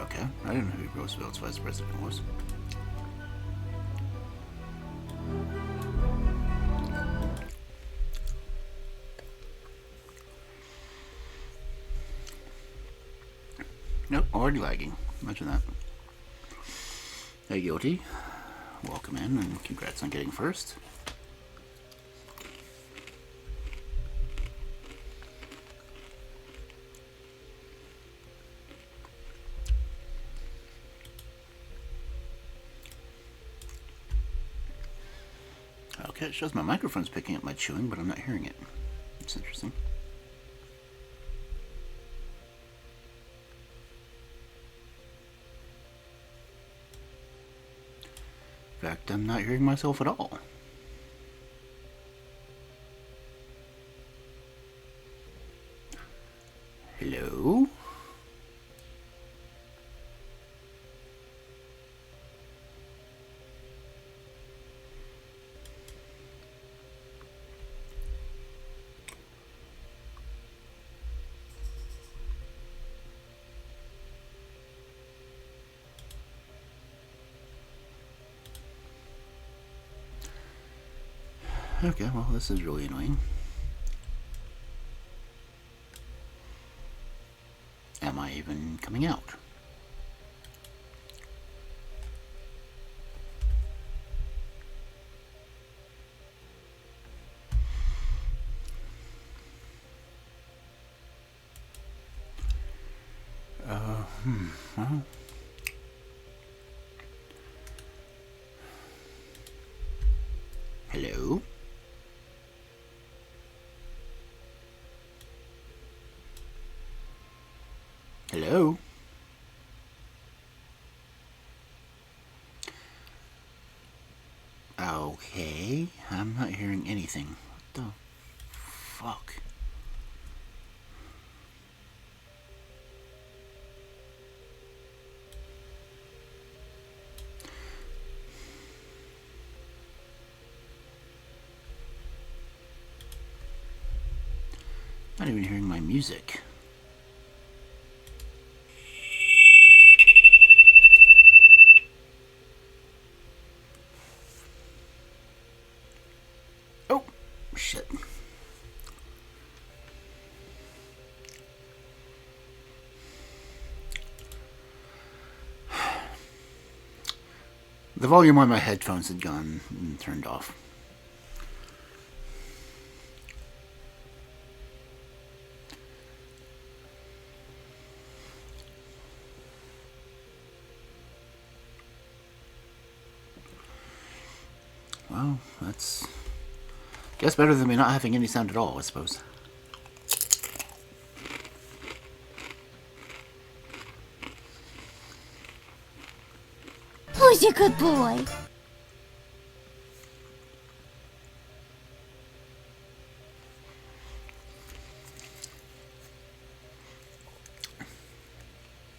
Okay, I didn't know who Roosevelt's vice president was. Nope, already lagging. Imagine that. Hey, Guilty. Welcome in and congrats on getting first. Okay, it shows my microphone's picking up my chewing, but I'm not hearing it. It's interesting. In fact, I'm not hearing myself at all. Hello? Okay, well, this is really annoying. Am I even coming out? Well. Hello? Hello? Okay, I'm not hearing anything. What the fuck? Not even hearing my music. Oh, shit. The volume on my headphones had gone and turned off. Well, that's... guess better than me not having any sound at all, I suppose. Who's your good boy?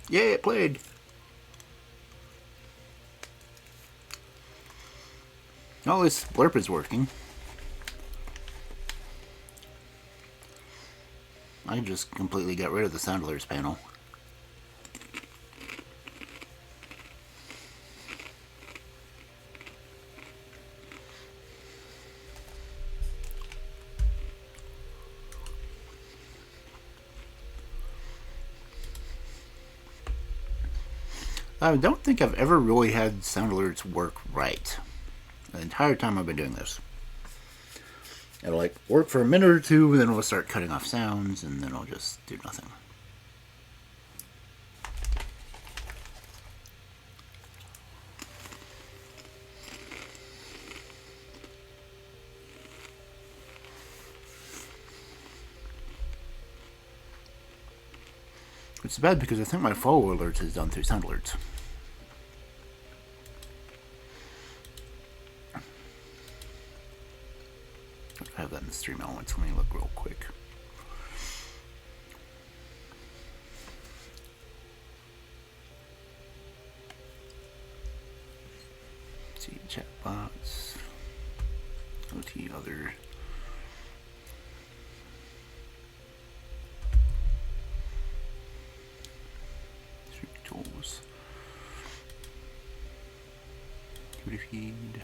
Yeah, it played. Oh, this blurb is working. I just completely got rid of the sound alerts panel. I don't think I've ever really had sound alerts work right. The entire time I've been doing this. It'll like work for a minute or two, and then it'll start cutting off sounds, and then it'll just do nothing. It's bad because I think my follow alerts is done through sound alerts. I have that in the stream elements. Let me look real quick. Let's see, chat bots, OT other. Tools. activity feed.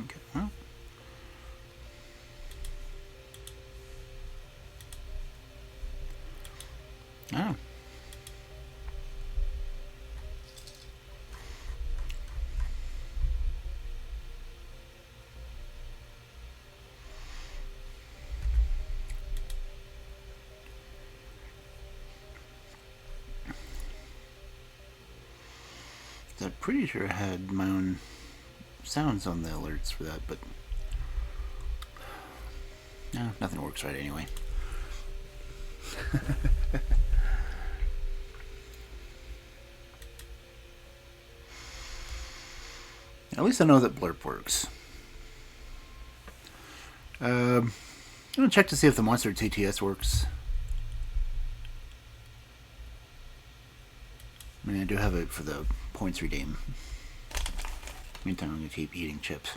Okay, well. Oh. I'm pretty sure I had my own sounds on the alerts for that, but no, nothing works right anyway. At least I know that blurb works. I'm going to check to see if the monster TTS works. I mean, I do have it for the points redeem. Meantime, I'm going to keep eating chips.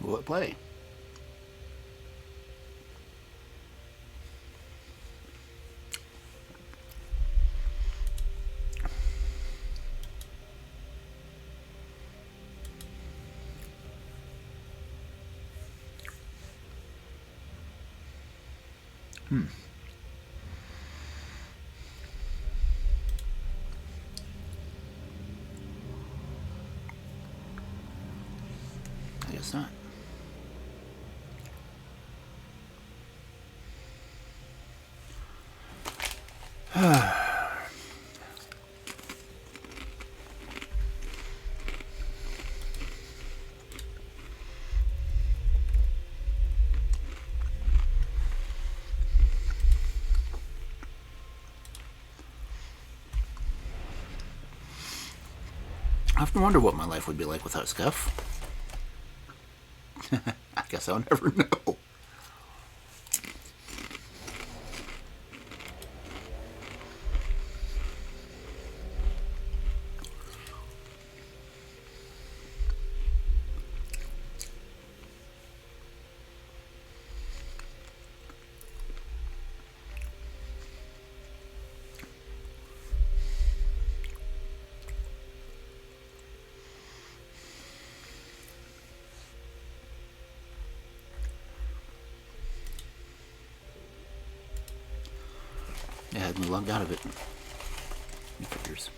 Will it play? I guess not. I often wonder what my life would be like without Scuff. I guess I'll never know. It had me logged out of it. Figures.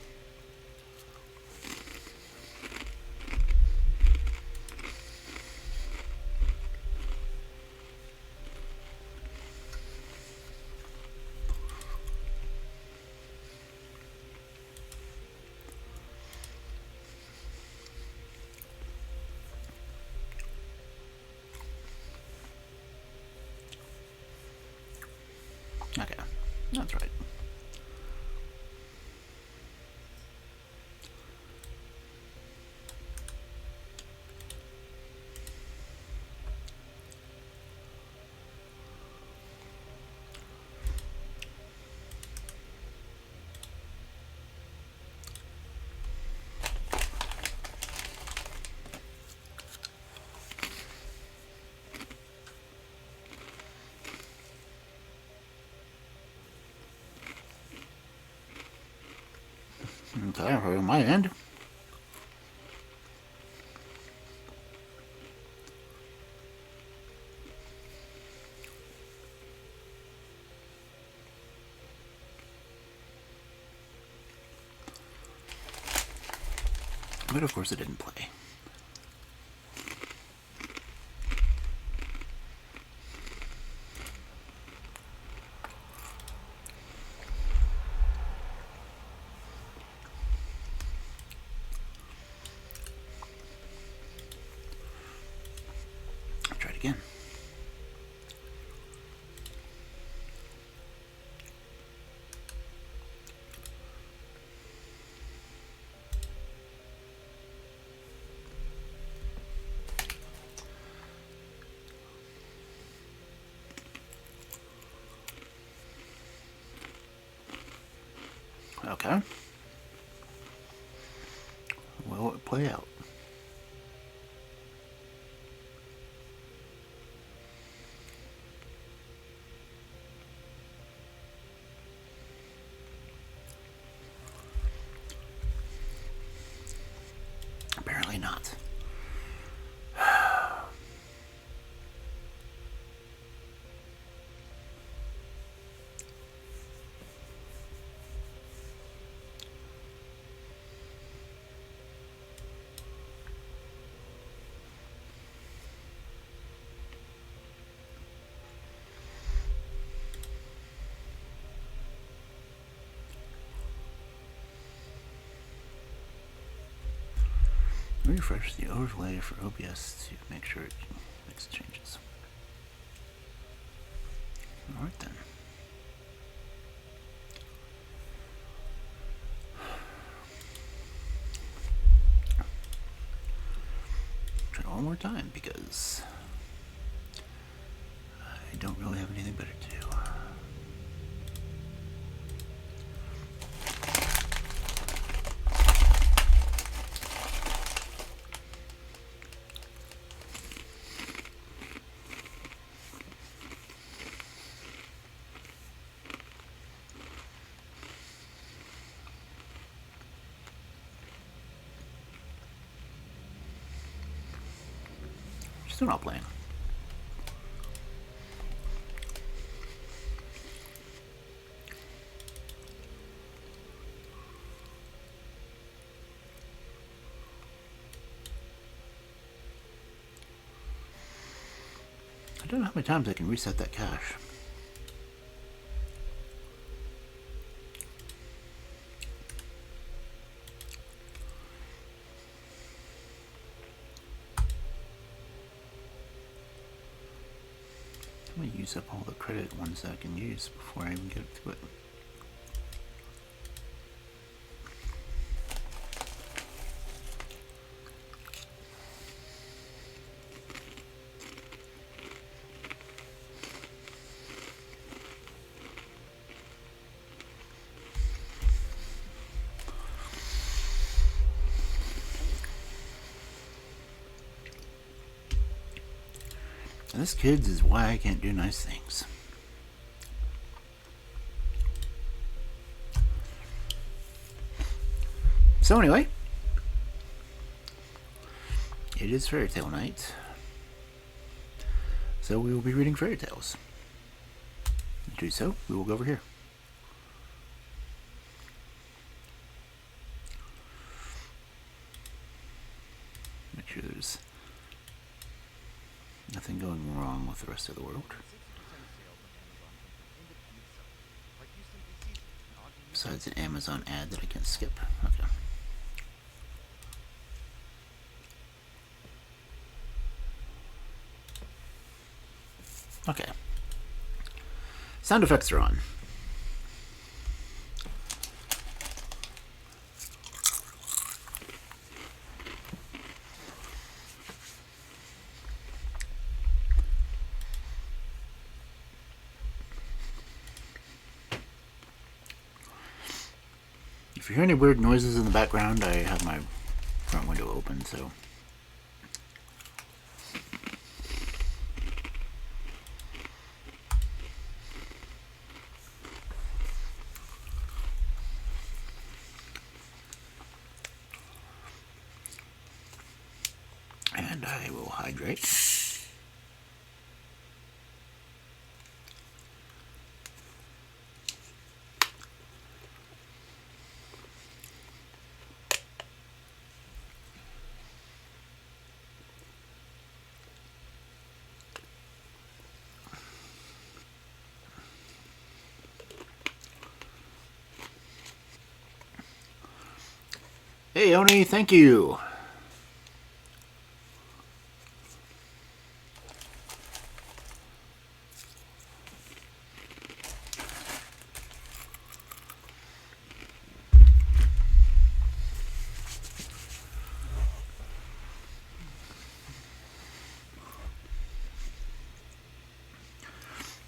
Okay, that's right. Okay, on my end. But of course it didn't play. Try it again. Okay. Will it play out? Apparently not. Refresh the overlay for OBS to make sure it makes changes. Alright then. Try it one more time because I don't really have anything better to do. Still not playing. I don't know how many times I can reset that cache. I'm going to use up all the credit ones that I can use before I even get to it. And this, kids, is why I can't do nice things. So anyway, it is fairy tale night. So we will be reading fairy tales. To do so, we will go over here. Make sure there's nothing going wrong with the rest of the world. Besides an Amazon ad that I can't skip. Okay. Okay. Sound effects are on. If you hear any weird noises in the background, I have my front window open, so. And I will hydrate. Hey, Oni, thank you.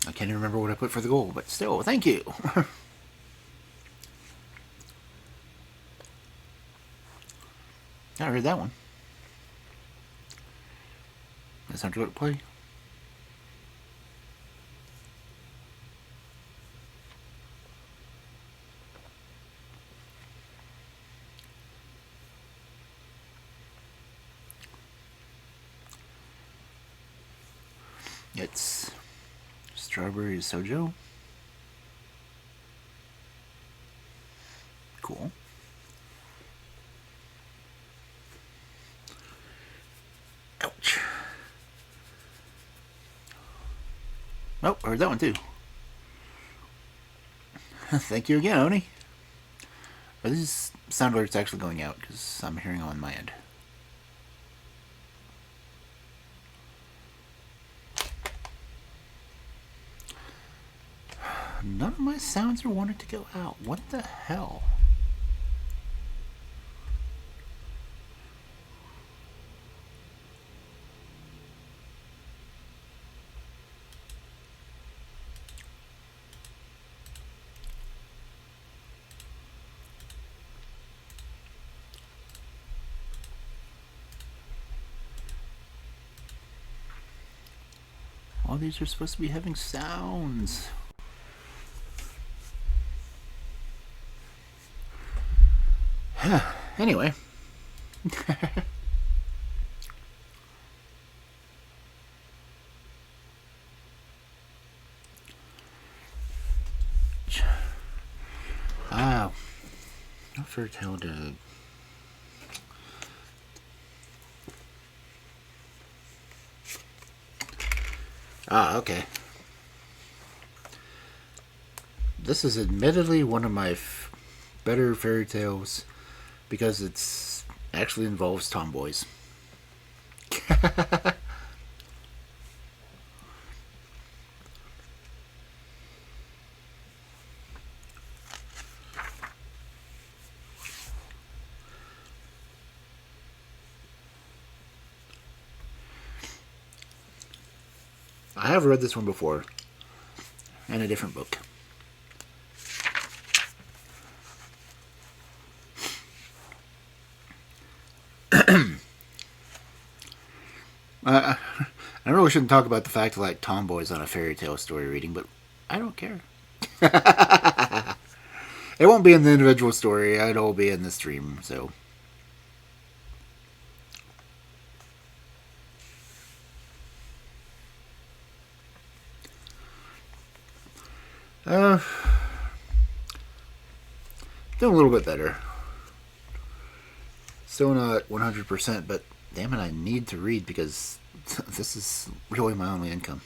I can't even remember what I put for the goal, but still, thank you. I heard that one. That's not what to play. It's strawberry sojo. Cool. Ouch. Oh, I heard that one too. Thank you again, Oni. Are these sound alerts actually going out? Because I'm hearing them on my end. None of my sounds are wanting to go out. What the hell? All these are supposed to be having sounds. Anyway. Not fairy tale to. Okay. This is admittedly one of my better fairy tales because it's actually involves tomboys. I have read this one before in a different book. I really shouldn't talk about the fact I like tomboys on a fairy tale story reading, but I don't care. It won't be in the individual story. It'll be in the stream, so. Doing a little bit better. Still not 100%, but damn it, I need to read because this is really my only income.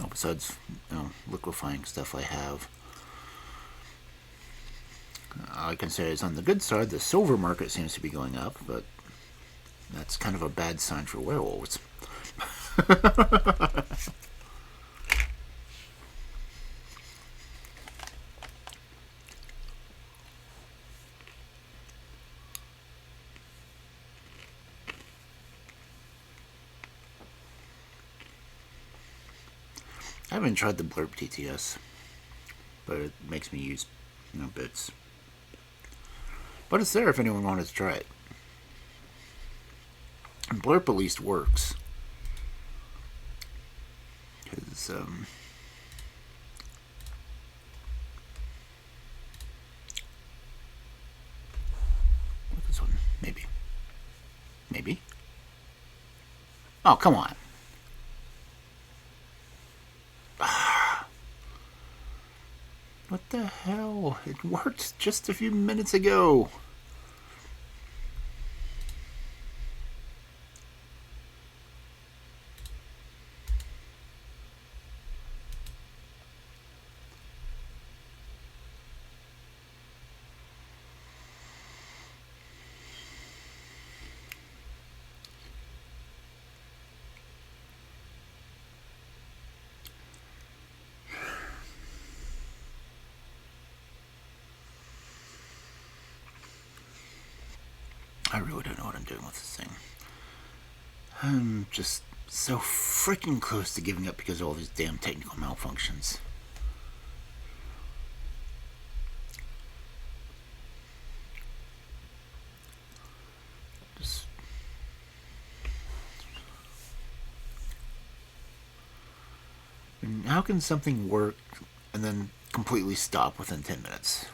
Besides, liquefying stuff I have. I can say it's on the good side. The silver market seems to be going up, but that's kind of a bad sign for werewolves. I haven't tried the Blurb TTS, but it makes me use bits. But it's there if anyone wanted to try it. And Blurb at least works. Because, what's this one? Maybe. Maybe. Oh, come on. What the hell? It worked just a few minutes ago. I really don't know what I'm doing with this thing. I'm just so freaking close to giving up because of all these damn technical malfunctions. How can something work and then completely stop within 10 minutes?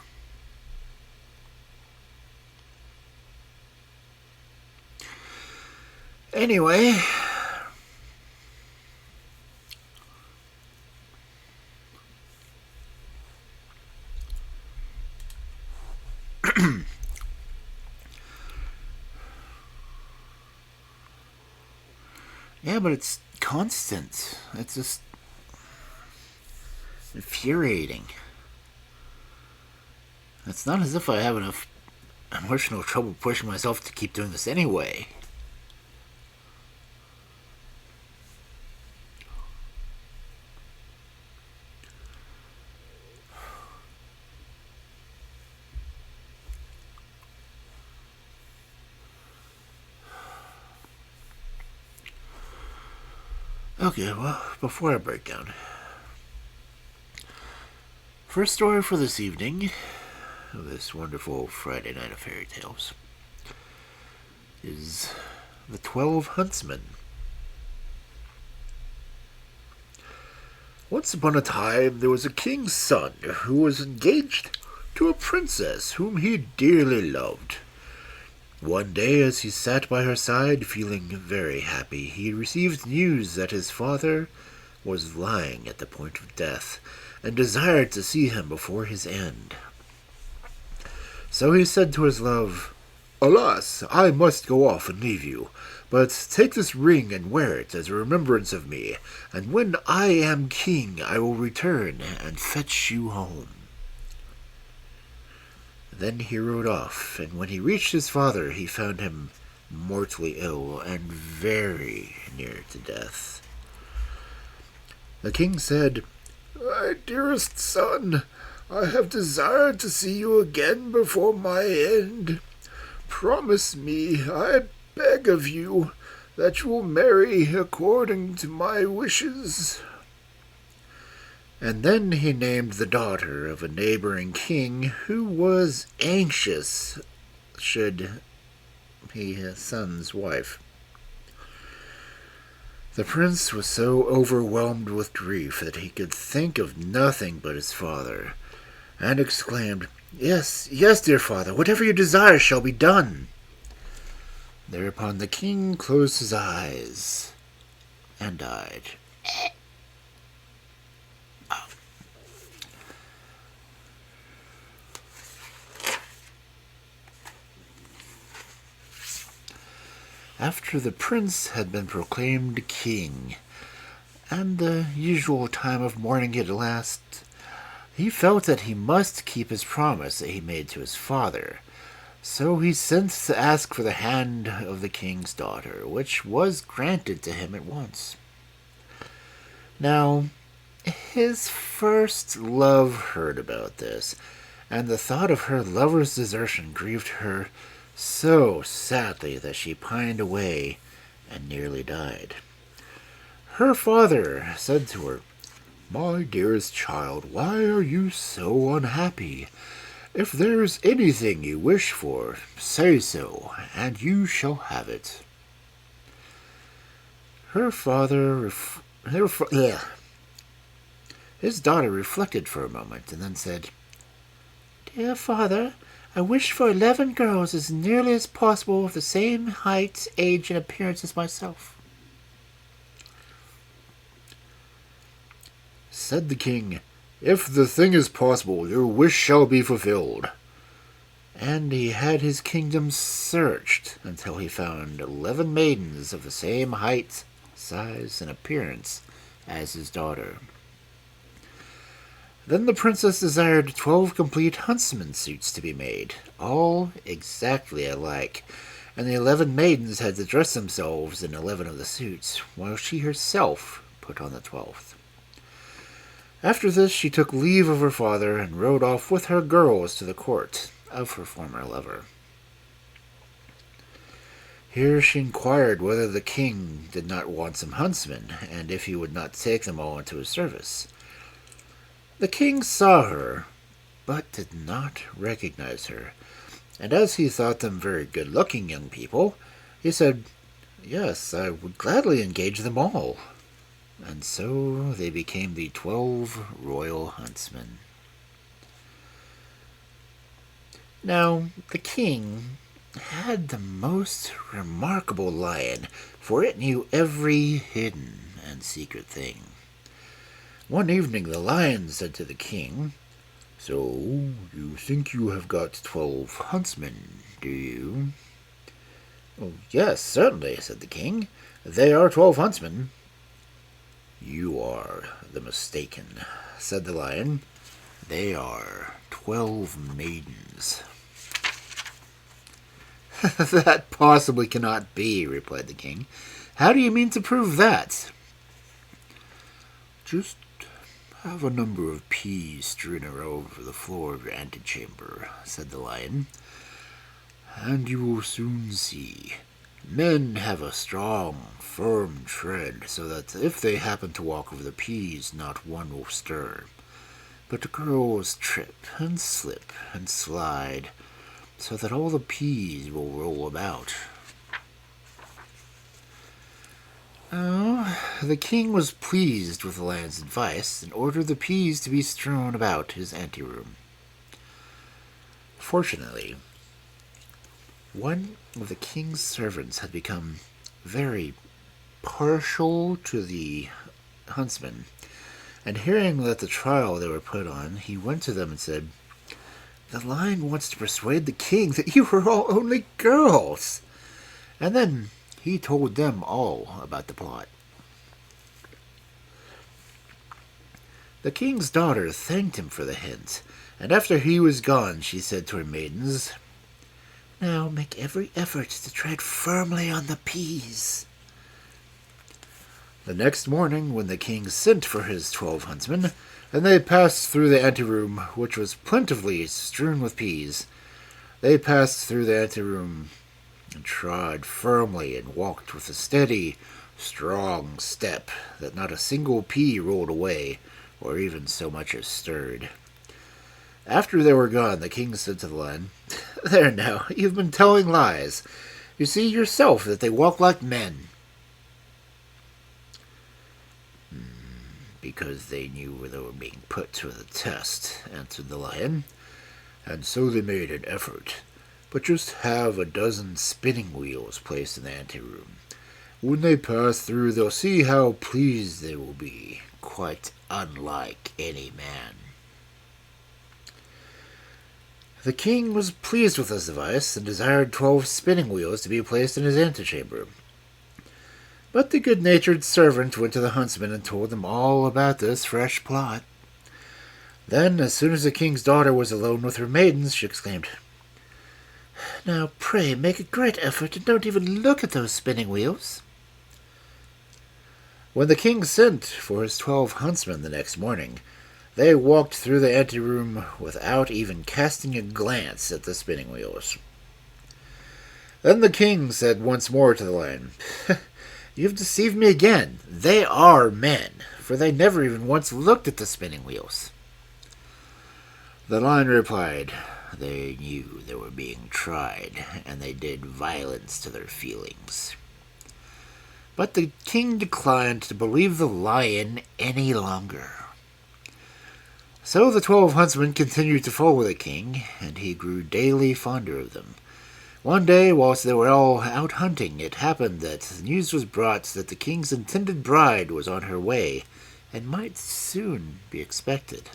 Anyway, yeah, but it's constant. It's just infuriating. It's not as if I have enough emotional trouble pushing myself to keep doing this anyway. Okay, well, before I break down. First story for this evening, this wonderful Friday night of fairy tales, is the 12 Huntsmen. Once upon a time, there was a king's son who was engaged to a princess whom he dearly loved. One day, as he sat by her side, feeling very happy, he received news that his father was lying at the point of death, and desired to see him before his end. So he said to his love, "Alas, I must go off and leave you, but take this ring and wear it as a remembrance of me, and when I am king I will return and fetch you home." Then he rode off, and when he reached his father, he found him mortally ill and very near to death. The king said, "My dearest son, I have desired to see you again before my end. Promise me, I beg of you, that you will marry according to my wishes." And then he named the daughter of a neighboring king who was anxious should be his son's wife. The prince was so overwhelmed with grief that he could think of nothing but his father, and exclaimed, "Yes, yes, dear father, whatever you desire shall be done." Thereupon the king closed his eyes and died. After the prince had been proclaimed king, and the usual time of mourning had elapsed, he felt that he must keep his promise that he made to his father. So he sent to ask for the hand of the king's daughter, which was granted to him at once. Now, his first love heard about this, and the thought of her lover's desertion grieved her so sadly that she pined away and nearly died. Her father said to her, "My dearest child, why are you so unhappy? If there is anything you wish for, say so, and you shall have it." His daughter reflected for a moment and then said, "Dear father, I wish for 11 girls as nearly as possible of the same height, age, and appearance as myself." Said the king, "If the thing is possible, your wish shall be fulfilled." And he had his kingdom searched until he found 11 maidens of the same height, size, and appearance as his daughter. Then the princess desired 12 complete huntsman suits to be made, all exactly alike, and the 11 maidens had to dress themselves in 11 of the suits, while she herself put on the 12th. After this she took leave of her father and rode off with her girls to the court of her former lover. Here she inquired whether the king did not want some huntsmen, and if he would not take them all into his service. The king saw her, but did not recognize her, and as he thought them very good-looking young people, he said, "Yes, I would gladly engage them all." And so they became the 12 royal huntsmen. Now, the king had the most remarkable lion, for it knew every hidden and secret thing. One evening the lion said to the king, "So, you think you have got 12 huntsmen, do you?" "Oh, yes, certainly," said the king. "They are 12 huntsmen." "You are the mistaken," said the lion. "They are 12 maidens." "That possibly cannot be," replied the king. "How do you mean to prove that?" "Just have a number of peas strewn over the floor of your antechamber," said the lion, "and you will soon see. Men have a strong, firm tread, so that if they happen to walk over the peas, not one will stir. But girls trip and slip and slide, so that all the peas will roll about." Oh, the king was pleased with the lion's advice and ordered the peas to be strewn about his anteroom. Fortunately, one of the king's servants had become very partial to the huntsmen, and hearing that the trial they were put on, he went to them and said, "The lion wants to persuade the king that you are all only girls." And then he told them all about the plot. The king's daughter thanked him for the hint, and after he was gone she said to her maidens, "Now make every effort to tread firmly on the peas." The next morning, when the king sent for his 12 huntsmen, and they passed through the anteroom, which was plentifully strewn with peas, they passed through the anteroom and trod firmly and walked with a steady, strong step that not a single pea rolled away or even so much as stirred. After they were gone, the king said to the lion, "There now, you've been telling lies. You see yourself that they walk like men." "Because they knew they were being put to the test," answered the lion, "and so they made an effort. But just have a dozen spinning wheels placed in the anteroom. When they pass through, they'll see how pleased they will be, quite unlike any man." The king was pleased with this advice, and desired 12 spinning wheels to be placed in his antechamber. But the good-natured servant went to the huntsmen and told them all about this fresh plot. Then, as soon as the king's daughter was alone with her maidens, she exclaimed, "Now, pray, make a great effort and don't even look at those spinning wheels." When the king sent for his 12 huntsmen the next morning, they walked through the anteroom without even casting a glance at the spinning wheels. Then the king said once more to the lion, "You've deceived me again. They are men, for they never even once looked at the spinning wheels." The lion replied, "They knew they were being tried, and they did violence to their feelings." But the king declined to believe the lion any longer. So the 12 huntsmen continued to follow the king, and he grew daily fonder of them. One day, whilst they were all out hunting, it happened that the news was brought that the king's intended bride was on her way, and might soon be expected.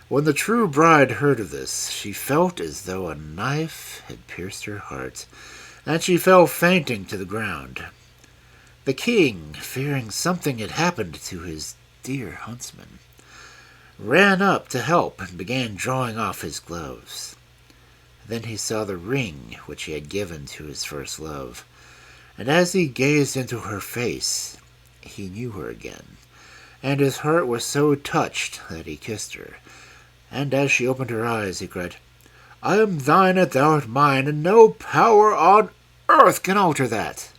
When the true bride heard of this, she felt as though a knife had pierced her heart, and she fell fainting to the ground. The king, fearing something had happened to his dear huntsman, ran up to help and began drawing off his gloves. Then he saw the ring which he had given to his first love, and as he gazed into her face, he knew her again, and his heart was so touched that he kissed her. And as she opened her eyes, he cried, "I am thine and thou art mine, and no power on earth can alter that?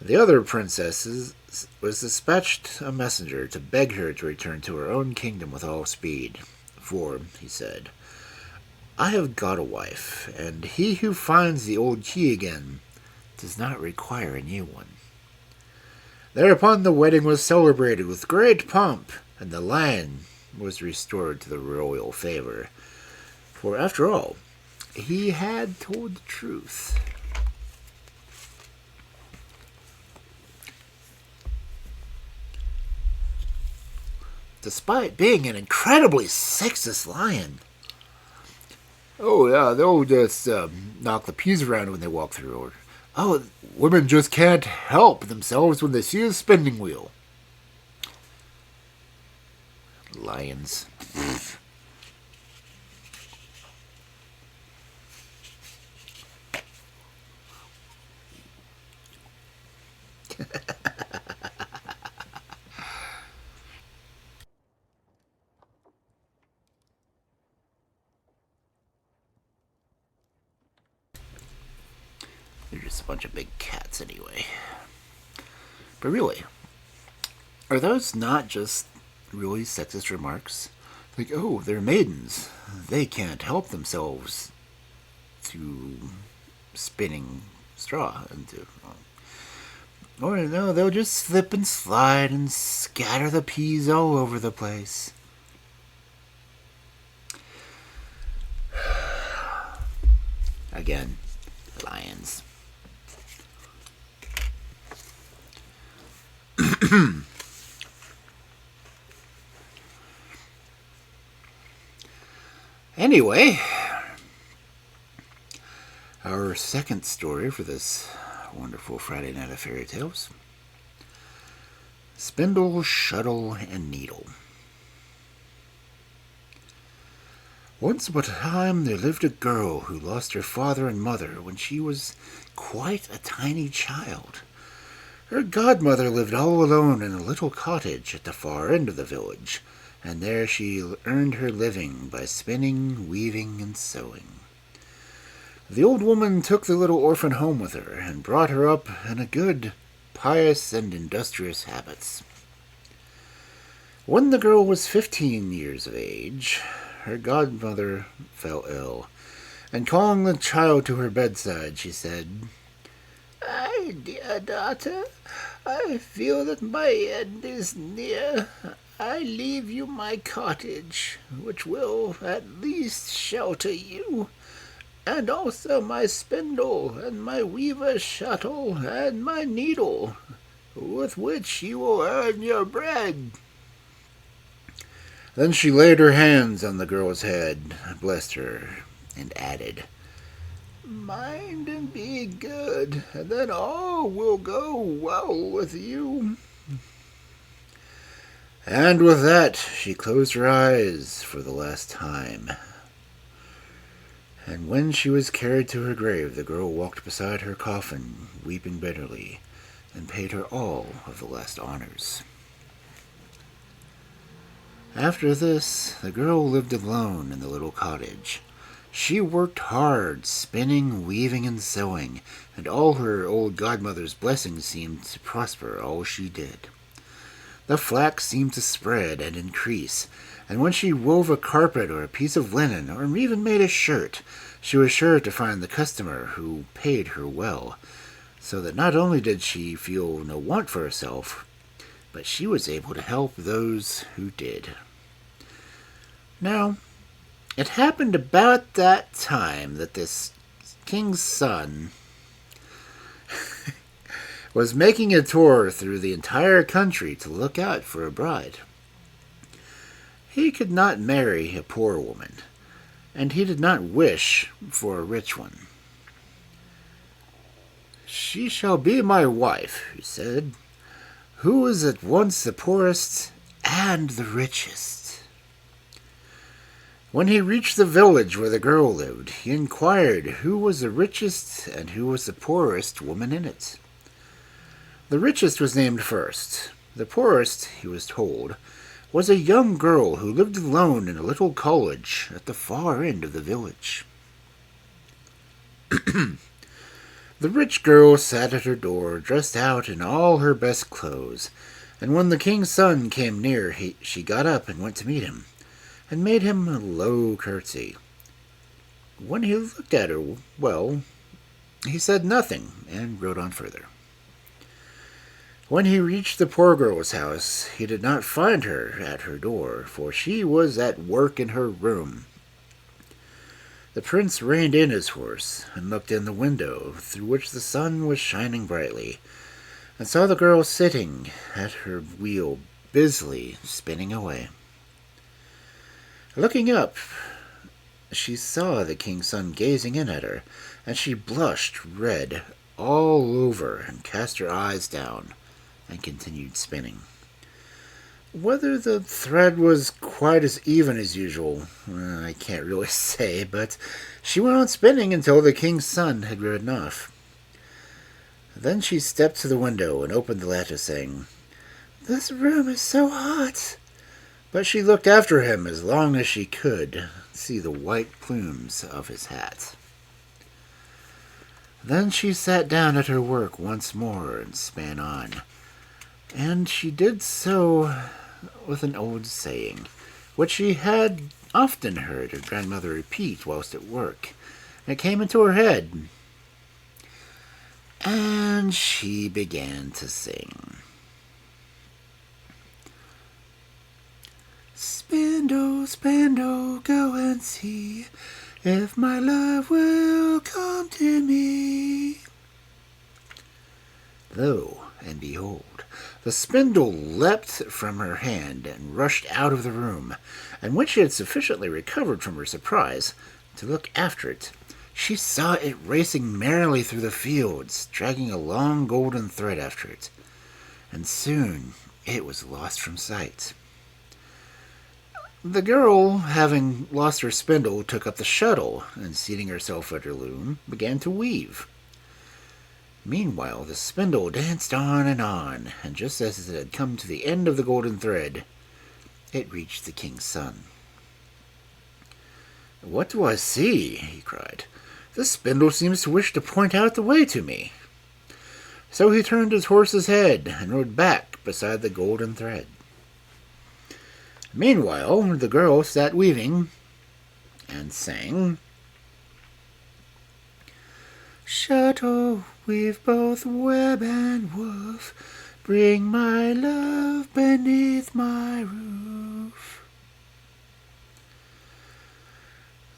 The other princesses was dispatched a messenger to beg her to return to her own kingdom with all speed. For, he said, I have got a wife, and he who finds the old key again does not require a new one. Thereupon the wedding was celebrated with great pomp, and the lion was restored to the royal favor. For after all, he had told the truth. Despite being an incredibly sexist lion. Oh, yeah, they'll just knock the peas around when they walk through. Or, oh, women just can't help themselves when they see a spinning wheel. Lions. They're just a bunch of big cats anyway. But really, are those not just really sexist remarks? Like, oh, they're maidens. They can't help themselves to spinning straw into... Or no, they'll just slip and slide and scatter the peas all over the place. Again, lions. Anyway, our second story for this wonderful Friday night of fairy tales. Spindle, Shuttle, and Needle. Once upon a time there lived a girl who lost her father and mother when she was quite a tiny child. Her godmother lived all alone in a little cottage at the far end of the village, and there she earned her living by spinning, weaving, and sewing. The old woman took the little orphan home with her and brought her up in a good, pious, and industrious habits. When the girl was 15 years of age, her godmother fell ill, and calling the child to her bedside, she said, "My dear daughter, I feel that my end is near. I leave you my cottage, which will at least shelter you, and also my spindle, and my weaver's shuttle, and my needle, with which you will earn your bread." Then she laid her hands on the girl's head, blessed her, and added, "Mind and be good, and then all will go well with you." And with that, she closed her eyes for the last time. And when she was carried to her grave, the girl walked beside her coffin, weeping bitterly, and paid her all of the last honors. After this, the girl lived alone in the little cottage. She worked hard, spinning, weaving, and sewing, and all her old godmother's blessings seemed to prosper all she did. The flax seemed to spread and increase, and when she wove a carpet or a piece of linen, or even made a shirt, she was sure to find the customer who paid her well, so that not only did she feel no want for herself, but she was able to help those who did. Now, it happened about that time that this king's son was making a tour through the entire country to look out for a bride. He could not marry a poor woman, and he did not wish for a rich one. "She shall be my wife," he said, "who is at once the poorest and the richest." When he reached the village where the girl lived, he inquired who was the richest and who was the poorest woman in it. The richest was named first. The poorest, he was told, was a young girl who lived alone in a little cottage at the far end of the village. The rich girl sat at her door, dressed out in all her best clothes, and when the king's son came near, she got up and went to meet him, and made him a low curtsy. When he looked at her, well, he said nothing, and rode on further. When he reached the poor girl's house, he did not find her at her door, for she was at work in her room. The prince reined in his horse, and looked in the window, through which the sun was shining brightly, and saw the girl sitting at her wheel, busily spinning away. Looking up, she saw the king's son gazing in at her, and she blushed red all over, and cast her eyes down, and continued spinning. Whether the thread was quite as even as usual, I can't really say, but she went on spinning until the king's son had ridden off. Then she stepped to the window and opened the lattice, saying, "This room is so hot." But she looked after him as long as she could see the white plumes of his hat. Then she sat down at her work once more and span on, and she did so with an old saying, which she had often heard her grandmother repeat whilst at work, and it came into her head, and she began to sing. Spindle, spindle, go and see if my love will come to me. Lo and behold, the spindle leapt from her hand and rushed out of the room, and when she had sufficiently recovered from her surprise to look after it, she saw it racing merrily through the fields, dragging a long golden thread after it, and soon it was lost from sight. The girl, having lost her spindle, took up the shuttle, and seating herself at her loom, began to weave. Meanwhile, the spindle danced on, and just as it had come to the end of the golden thread, it reached the king's son. "What do I see?" he cried. "This spindle seems to wish to point out the way to me." So he turned his horse's head and rode back beside the golden thread. Meanwhile, the girl sat weaving and sang, "Shuttle, weave both web and woof, bring my love beneath my roof."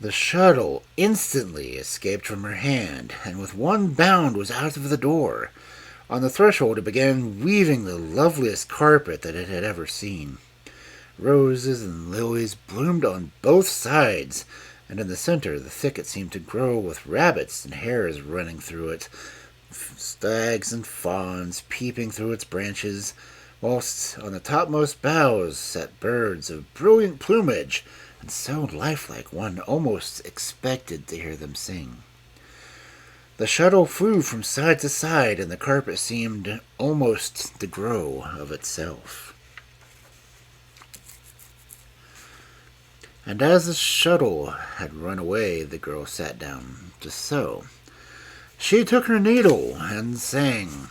The shuttle instantly escaped from her hand, and with one bound was out of the door. On the threshold it began weaving the loveliest carpet that it had ever seen. Roses and lilies bloomed on both sides, and in the center the thicket seemed to grow with rabbits and hares running through it, stags and fawns peeping through its branches, whilst on the topmost boughs sat birds of brilliant plumage, and so lifelike one almost expected to hear them sing. The shuttle flew from side to side, and the carpet seemed almost to grow of itself. And as the shuttle had run away, the girl sat down to sew. She took her needle and sang,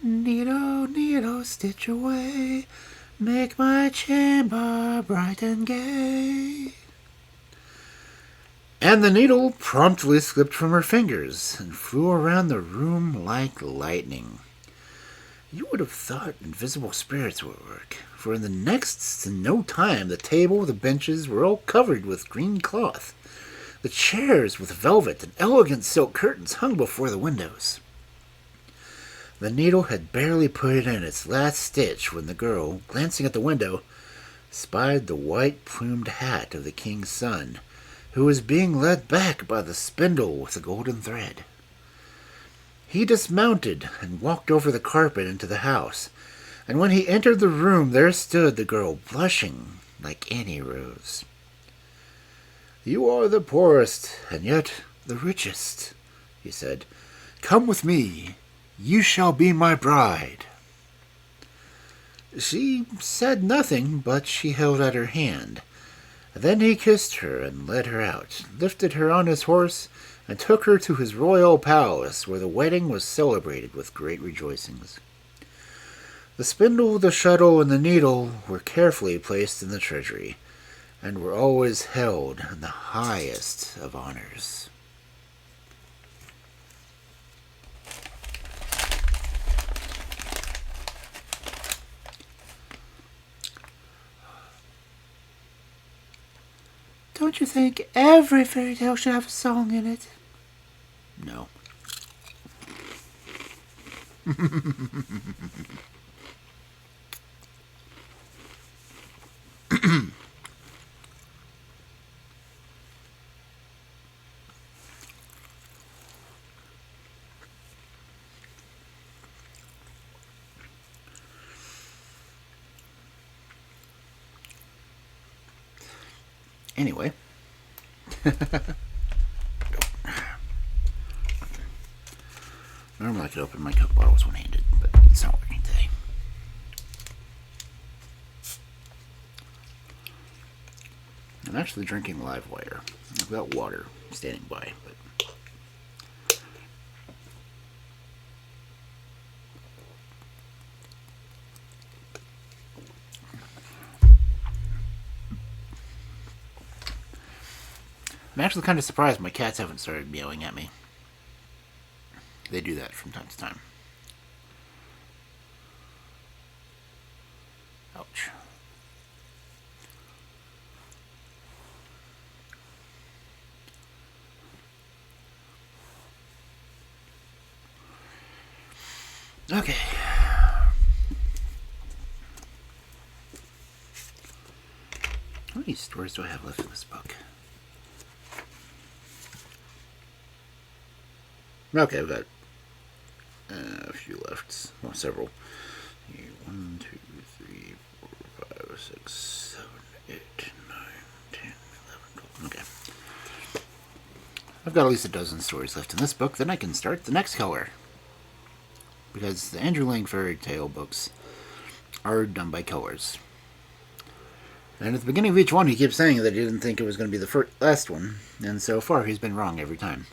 "Needle, needle, stitch away, make my chamber bright and gay." And the needle promptly slipped from her fingers and flew around the room like lightning. You would have thought invisible spirits were at work, for in the next to no time the table, the benches were all covered with green cloth. The chairs with velvet and elegant silk curtains hung before the windows. The needle had barely put it in its last stitch when the girl, glancing at the window, spied the white-plumed hat of the king's son, who was being led back by the spindle with the golden thread. He dismounted and walked over the carpet into the house, and when he entered the room there stood the girl, blushing like Annie Rose. "You are the poorest, and yet the richest," he said. "Come with me, you shall be my bride." She said nothing, but she held out her hand, Then he kissed her and led her out, lifted her on his horse, and took her to his royal palace, where the wedding was celebrated with great rejoicings. The spindle, the shuttle, and the needle were carefully placed in the treasury, and were always held in the highest of honors. Don't you think every fairy tale should have a song in it? No. Anyway. Normally I could open my Coke bottles one-handed, but it's not working today. I'm actually drinking live wire. I've got water standing by, but I'm actually kind of surprised my cats haven't started meowing at me. They do that from time to time. Ouch. Okay. How many stories do I have left in this book? Okay, I've got a few left. Well, several. 1, 2, 3, 4, 5, 6, 7, 8, 9, 10, 11, 12. Okay. I've got at least a dozen stories left in this book. Then I can start the next color. Because the Andrew Lang fairy tale books are done by colors. And at the beginning of each one, he keeps saying that he didn't think it was going to be the last one. And so far, he's been wrong every time.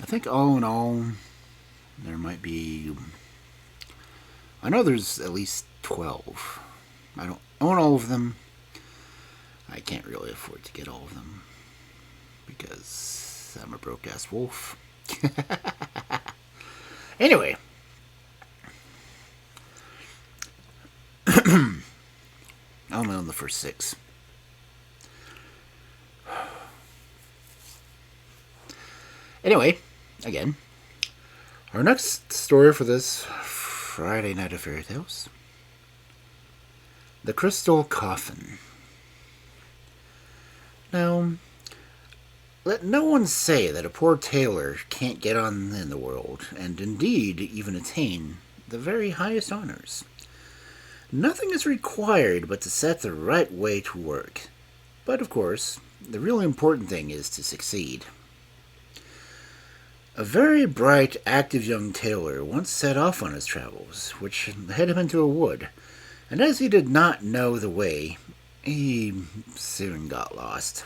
I think all in all, there might be... I know there's at least 12. I don't own all of them. I can't really afford to get all of them because I'm a broke-ass wolf. Anyway. I only own the first 6. Anyway, again, our next story for this Friday night of fairy tales: The Crystal Coffin. Now, let no one say that a poor tailor can't get on in the world, and indeed even attain the very highest honors. Nothing is required but to set the right way to work. But of course, the really important thing is to succeed. A very bright, active young tailor once set off on his travels, which led him into a wood, and as he did not know the way, he soon got lost.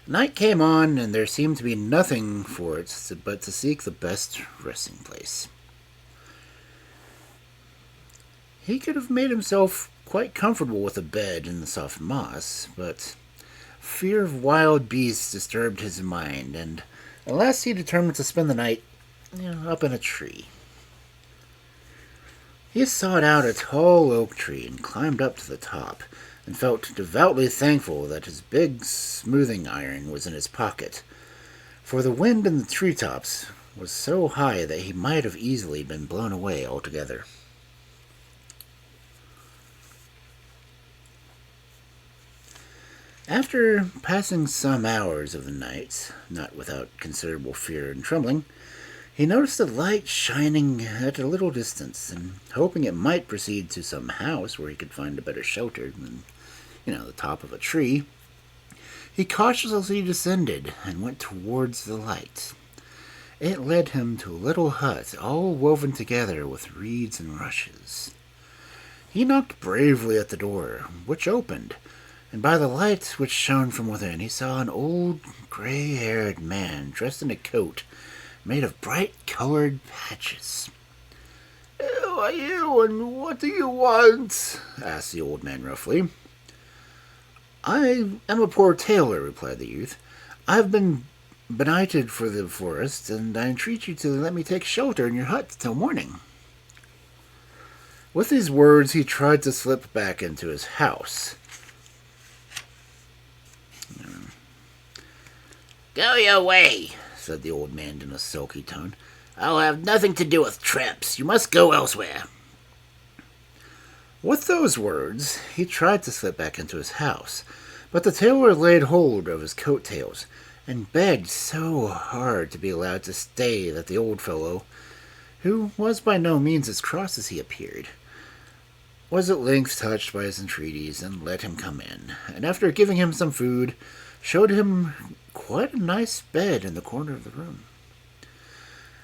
Night came on, and there seemed to be nothing for it but to seek the best resting place. He could have made himself quite comfortable with a bed in the soft moss, but fear of wild beasts disturbed his mind, and at last he determined to spend the night up in a tree. He sought out a tall oak tree and climbed up to the top, and felt devoutly thankful that his big smoothing iron was in his pocket, for the wind in the treetops was so high that he might have easily been blown away altogether. After passing some hours of the night, not without considerable fear and trembling, he noticed a light shining at a little distance, and hoping it might proceed to some house where he could find a better shelter than, the top of a tree, He cautiously descended and went towards the light. It led him to a little hut all woven together with reeds and rushes. He knocked bravely at the door, which opened, and by the light which shone from within he saw an old gray-haired man dressed in a coat made of bright-colored patches. "Who are you, and what do you want?" asked the old man roughly. "I am a poor tailor," replied the youth. "I have been benighted for the forest, and I entreat you to let me take shelter in your hut till morning." With these words he tried to slip back into his house. "Go your way," said the old man in a sulky tone. "I'll have nothing to do with tramps. You must go elsewhere." With those words, he tried to slip back into his house, but the tailor laid hold of his coat-tails and begged so hard to be allowed to stay that the old fellow, who was by no means as cross as he appeared, was at length touched by his entreaties and let him come in, and after giving him some food, showed him quite a nice bed in the corner of the room.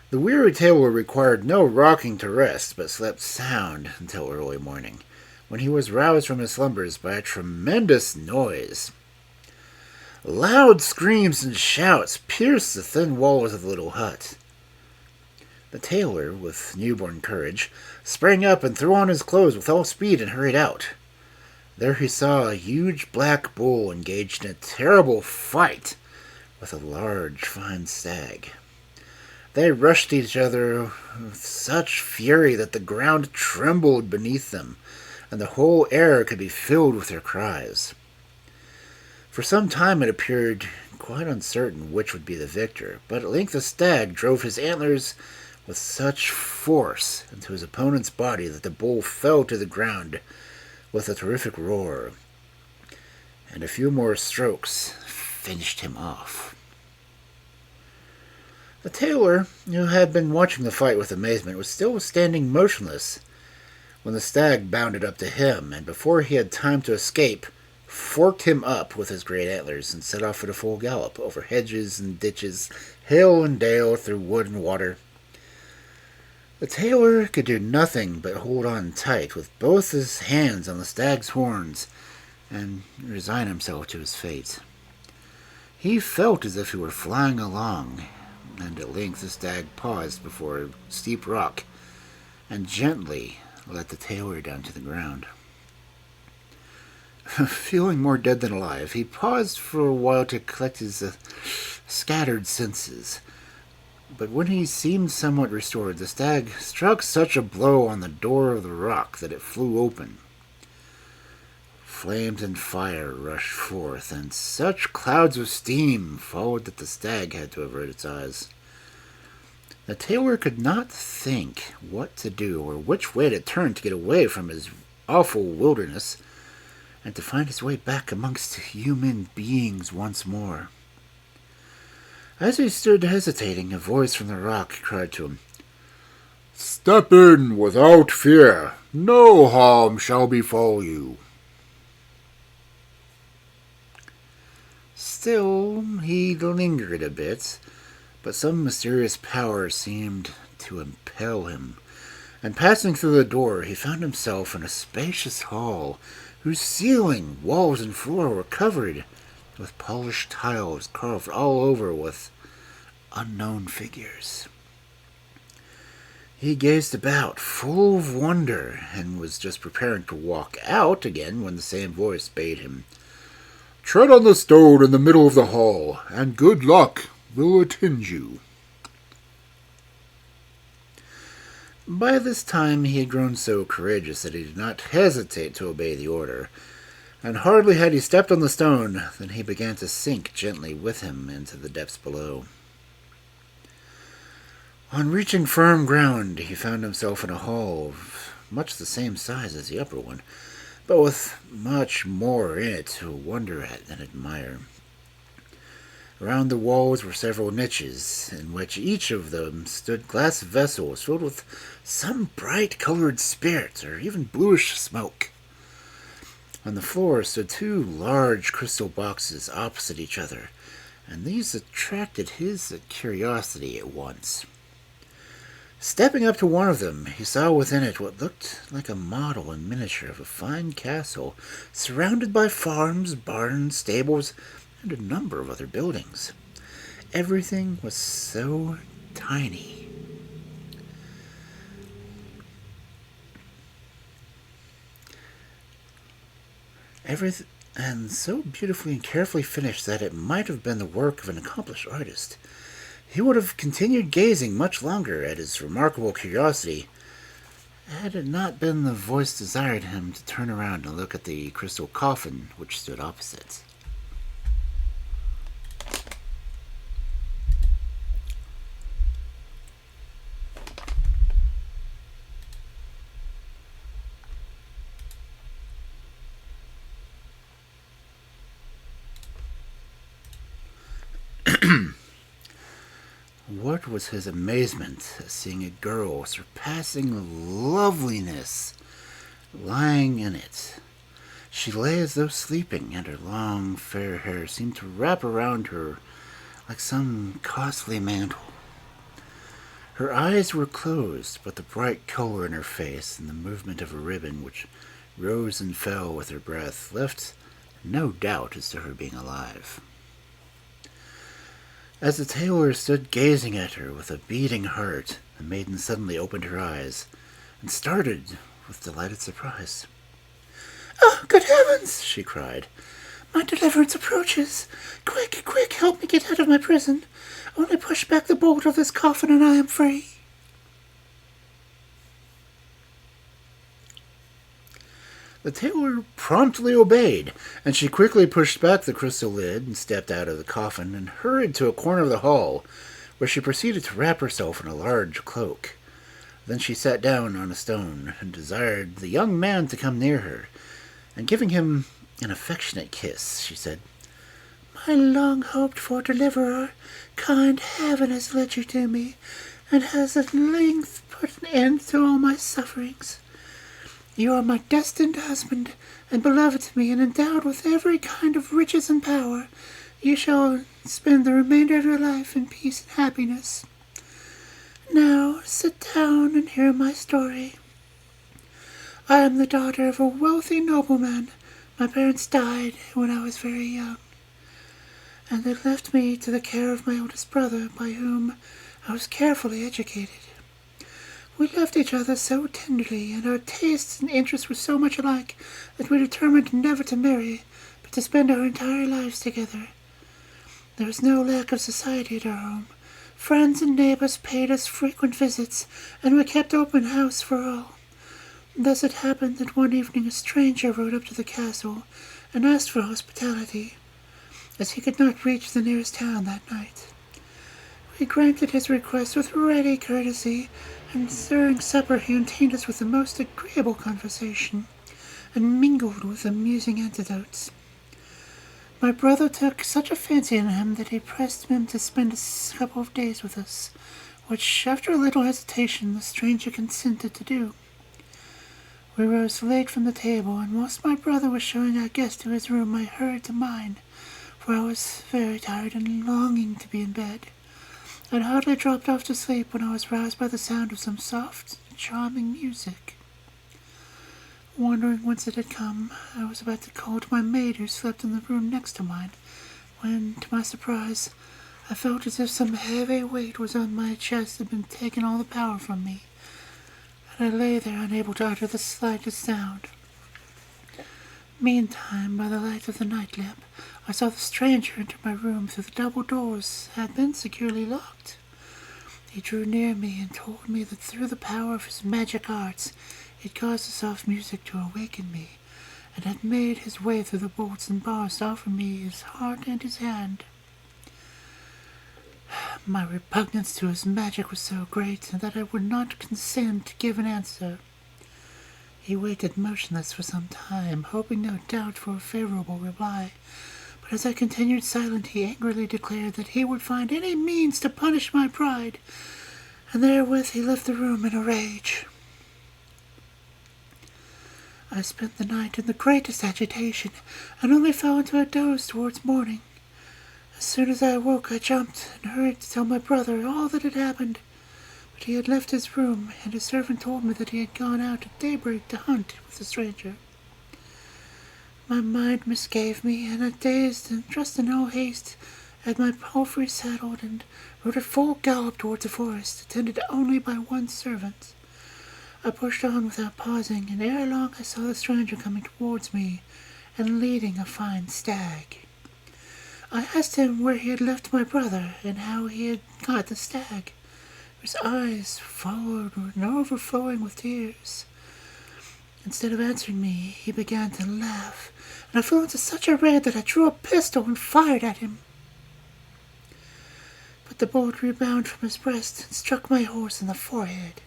The weary tailor required no rocking to rest, but slept sound until early morning, when he was roused from his slumbers by a tremendous noise. Loud screams and shouts pierced the thin walls of the little hut. The tailor, with newborn courage, sprang up and threw on his clothes with all speed and hurried out. There he saw a huge black bull engaged in a terrible fight with a large, fine stag. They rushed each other with such fury that the ground trembled beneath them, and the whole air could be filled with their cries. For some time it appeared quite uncertain which would be the victor, but at length the stag drove his antlers with such force into his opponent's body that the bull fell to the ground with a terrific roar, and a few more strokes finished him off. The tailor, who had been watching the fight with amazement, was still standing motionless when the stag bounded up to him, and before he had time to escape, forked him up with his great antlers and set off at a full gallop over hedges and ditches, hill and dale, through wood and water. The tailor could do nothing but hold on tight with both his hands on the stag's horns and resign himself to his fate. He felt as if he were flying along, and at length the stag paused before a steep rock and gently let the tailor down to the ground. Feeling more dead than alive, he paused for a while to collect his scattered senses. But when he seemed somewhat restored, the stag struck such a blow on the door of the rock that it flew open. Flames and fire rushed forth, and such clouds of steam followed that the stag had to avert its eyes. The tailor could not think what to do or which way to turn to get away from his awful wilderness and to find his way back amongst human beings once more. As he stood hesitating, a voice from the rock cried to him, "Step in without fear. No harm shall befall you." Still, he lingered a bit, but some mysterious power seemed to impel him, and passing through the door, he found himself in a spacious hall, whose ceiling, walls, and floor were covered with polished tiles carved all over with unknown figures. He gazed about, full of wonder, and was just preparing to walk out again when the same voice bade him, "Tread on the stone in the middle of the hall, and good luck will attend you." By this time he had grown so courageous that he did not hesitate to obey the order, and hardly had he stepped on the stone than he began to sink gently with him into the depths below. On reaching firm ground, he found himself in a hall of much the same size as the upper one, but with much more in it to wonder at and admire. Around the walls were several niches, in which each of them stood glass vessels filled with some bright-colored spirits or even bluish smoke. On the floor stood two large crystal boxes opposite each other, and these attracted his curiosity at once. Stepping up to one of them, he saw within it what looked like a model in miniature of a fine castle, surrounded by farms, barns, stables, and a number of other buildings. Everything was so tiny. And so beautifully and carefully finished that it might have been the work of an accomplished artist. He would have continued gazing much longer at his remarkable curiosity had it not been the voice desired him to turn around and look at the crystal coffin which stood opposite. What was his amazement at seeing a girl surpassing loveliness lying in it. She lay as though sleeping, and her long fair hair seemed to wrap around her like some costly mantle. Her eyes were closed, but the bright color in her face and the movement of a ribbon which rose and fell with her breath left no doubt as to her being alive. As the tailor stood gazing at her with a beating heart, the maiden suddenly opened her eyes and started with delighted surprise. "Oh, good heavens!" she cried. "My deliverance approaches! Quick, quick, help me get out of my prison! Only push back the bolt of this coffin and I am free!" The tailor promptly obeyed, and she quickly pushed back the crystal lid and stepped out of the coffin and hurried to a corner of the hall, where she proceeded to wrap herself in a large cloak. Then she sat down on a stone and desired the young man to come near her, and giving him an affectionate kiss, she said, "My long-hoped-for deliverer, kind heaven has led you to me, and has at length put an end to all my sufferings. You are my destined husband, and beloved to me, and endowed with every kind of riches and power. You shall spend the remainder of your life in peace and happiness. Now sit down and hear my story. I am the daughter of a wealthy nobleman. My parents died when I was very young, and they left me to the care of my oldest brother, by whom I was carefully educated. We loved each other so tenderly, and our tastes and interests were so much alike, that we determined never to marry, but to spend our entire lives together. There was no lack of society at our home. Friends and neighbors paid us frequent visits, and we kept open house for all. Thus it happened that one evening a stranger rode up to the castle and asked for hospitality, as he could not reach the nearest town that night. We granted his request with ready courtesy, and during supper he entertained us with the most agreeable conversation, and mingled with amusing anecdotes. My brother took such a fancy in him that he pressed him to spend a couple of days with us, which, after a little hesitation, the stranger consented to do. We rose late from the table, and whilst my brother was showing our guest to his room, I hurried to mine, for I was very tired and longing to be in bed. I had hardly dropped off to sleep when I was roused by the sound of some soft, charming music. Wondering whence it had come, I was about to call to my maid who slept in the room next to mine, when, to my surprise, I felt as if some heavy weight was on my chest and had been taking all the power from me, and I lay there unable to utter the slightest sound. Meantime, by the light of the night lamp, I saw the stranger enter my room through the double doors that had been securely locked. He drew near me and told me that through the power of his magic arts he had caused the soft music to awaken me, and had made his way through the bolts and bars to offer me his heart and his hand. My repugnance to his magic was so great that I would not consent to give an answer. He waited motionless for some time, hoping no doubt for a favorable reply, but as I continued silent he angrily declared that he would find any means to punish my pride, and therewith he left the room in a rage. I spent the night in the greatest agitation, and only fell into a doze towards morning. As soon as I awoke, I jumped and hurried to tell my brother all that had happened. But he had left his room, and his servant told me that he had gone out at daybreak to hunt with a stranger. My mind misgave me, and I dazed and dressed in all haste, had my palfrey saddled, and rode at full gallop towards the forest, attended only by one servant. I pushed on without pausing, and ere long I saw the stranger coming towards me, and leading a fine stag. I asked him where he had left my brother, and how he had got the stag. His eyes followed and overflowing with tears. Instead of answering me, he began to laugh, and I flew into such a rage that I drew a pistol and fired at him. But the bullet rebounded from his breast and struck my horse in the forehead.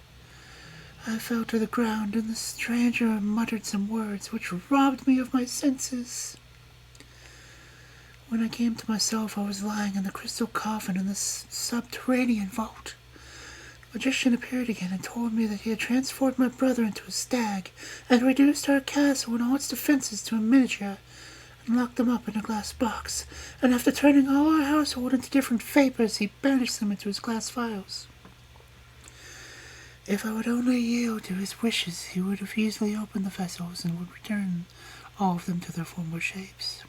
I fell to the ground, and the stranger muttered some words which robbed me of my senses. When I came to myself, I was lying in the crystal coffin in the subterranean vault. The magician appeared again and told me that he had transformed my brother into a stag, and reduced our castle and all its defenses to a miniature, and locked them up in a glass box, and after turning all our household into different vapors, he banished them into his glass vials. If I would only yield to his wishes, he would have easily opened the vessels and would return all of them to their former shapes.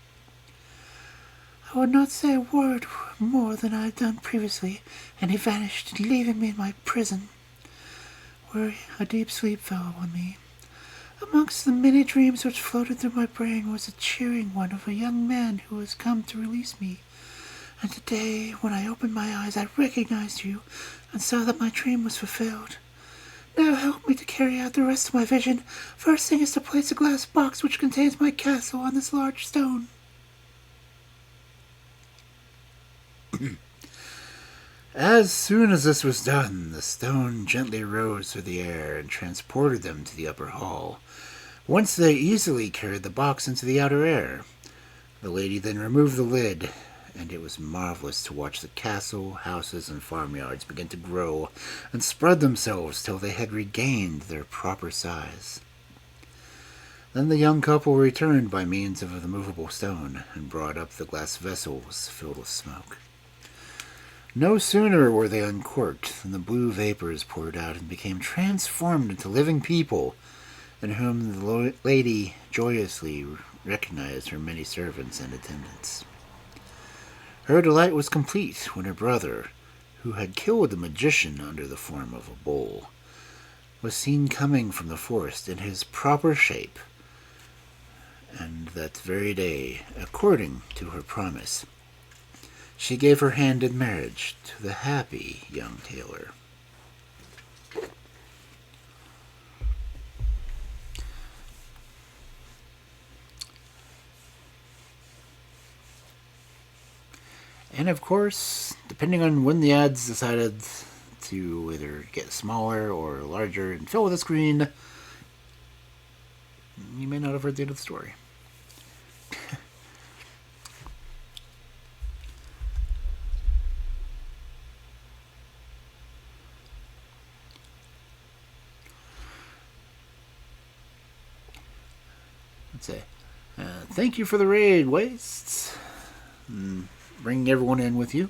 I would not say a word more than I had done previously, and he vanished, leaving me in my prison, where a deep sleep fell upon me. Amongst the many dreams which floated through my brain was a cheering one of a young man who has come to release me. And today, when I opened my eyes, I recognized you, and saw that my dream was fulfilled. Now help me to carry out the rest of my vision. First thing is to place a glass box which contains my castle on this large stone. As soon as this was done, the stone gently rose through the air and transported them to the upper hall, whence they easily carried the box into the outer air. The lady then removed the lid, and it was marvelous to watch the castle, houses, and farmyards begin to grow and spread themselves till they had regained their proper size. Then the young couple returned by means of the movable stone, and brought up the glass vessels filled with smoke. No sooner were they uncorked than the blue vapors poured out and became transformed into living people, in whom the lady joyously recognized her many servants and attendants. Her delight was complete when her brother, who had killed the magician under the form of a bull, was seen coming from the forest in his proper shape, and that very day, according to her promise, she gave her hand in marriage to the happy young tailor. And of course, depending on when the ads decided to either get smaller or larger and fill the screen, you may not have heard the end of the story. Let's say, thank you for the raid, Wastes. Bringing everyone in with you.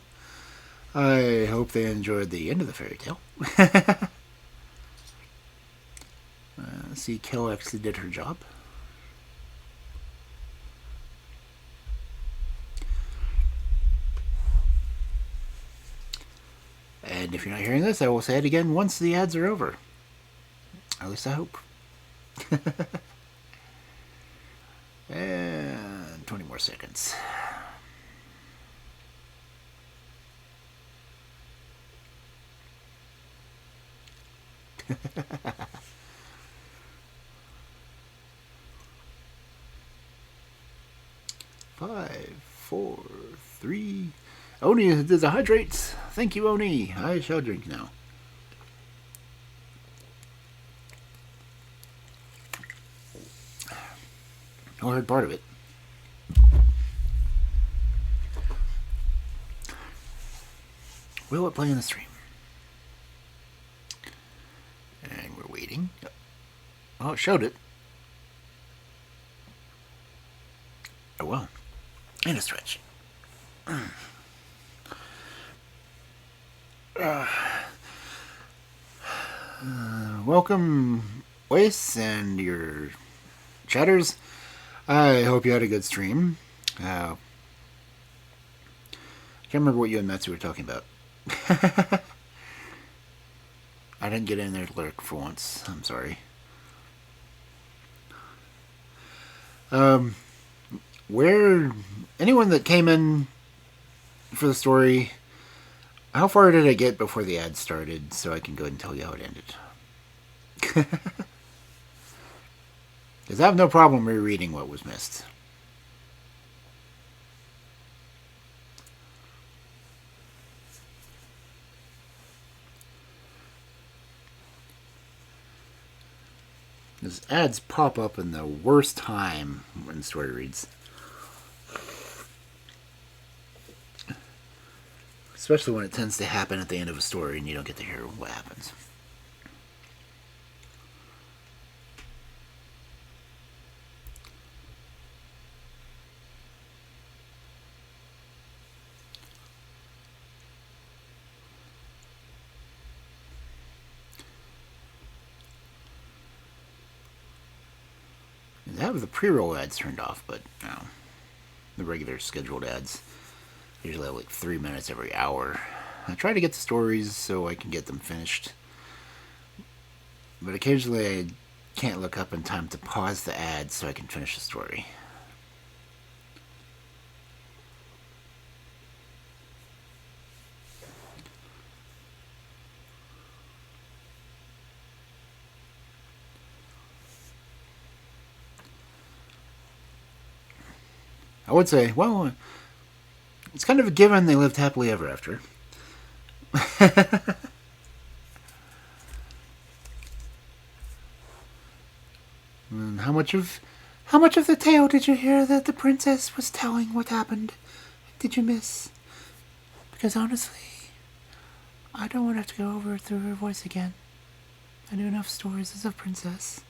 I hope they enjoyed the end of the fairy tale. See, Kel actually did her job. And if you're not hearing this, I will say it again once the ads are over. At least I hope. And 20 more seconds. Five, four, three. Oni did the hydrates. Thank you, Oni. I shall drink now. I heard part of it. Will it play in the stream? And we're waiting. Oh, it showed it. And a stretch. Welcome, Wace, and your chatters. I hope you had a good stream. I can't remember what you and Matsu were talking about. I didn't get in there to lurk for once. I'm sorry. Where anyone that came in for the story, how far did I get before the ad started so I can go ahead and tell you how it ended? Because I have no problem rereading what was missed. These ads pop up in the worst time when the story reads. Especially when it tends to happen at the end of a story and you don't get to hear what happens. I have the pre-roll ads turned off, but you know, the regular scheduled ads usually have like 3 minutes every hour. I try to get the stories so I can get them finished, but occasionally I can't look up in time to pause the ads so I can finish the story. I would say, well, it's kind of a given they lived happily ever after. And how much of the tale did you hear that the princess was telling what happened? Did you miss? Because honestly, I don't want to have to go over it through her voice again. I knew enough stories as a princess.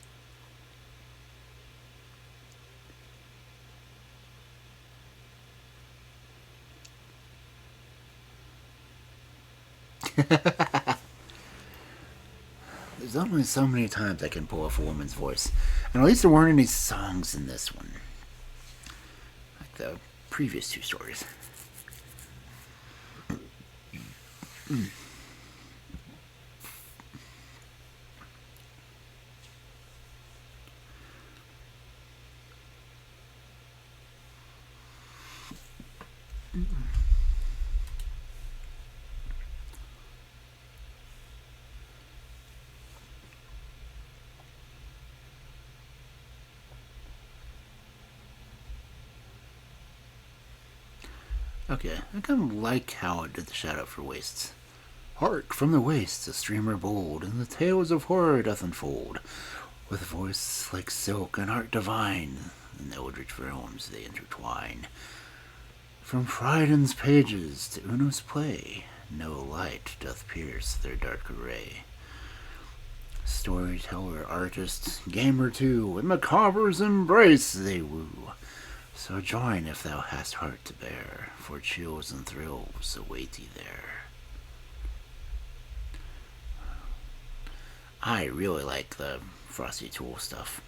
There's only so many times I can pull off a woman's voice. And at least there weren't any songs in this one. Like the previous two stories. Okay, I kind of like how it did the shout out for wastes. Hark from the wastes, a streamer bold, and the tales of horror doth unfold. With a voice like silk and art divine, in the eldritch realms they intertwine. From Fryden's pages to Uno's play, no light doth pierce their dark array. Storyteller, artist, gamer too, with macaber's embrace they woo. So join if thou hast heart to bear, for chills and thrills await thee there. I really like the Frosty Tool stuff.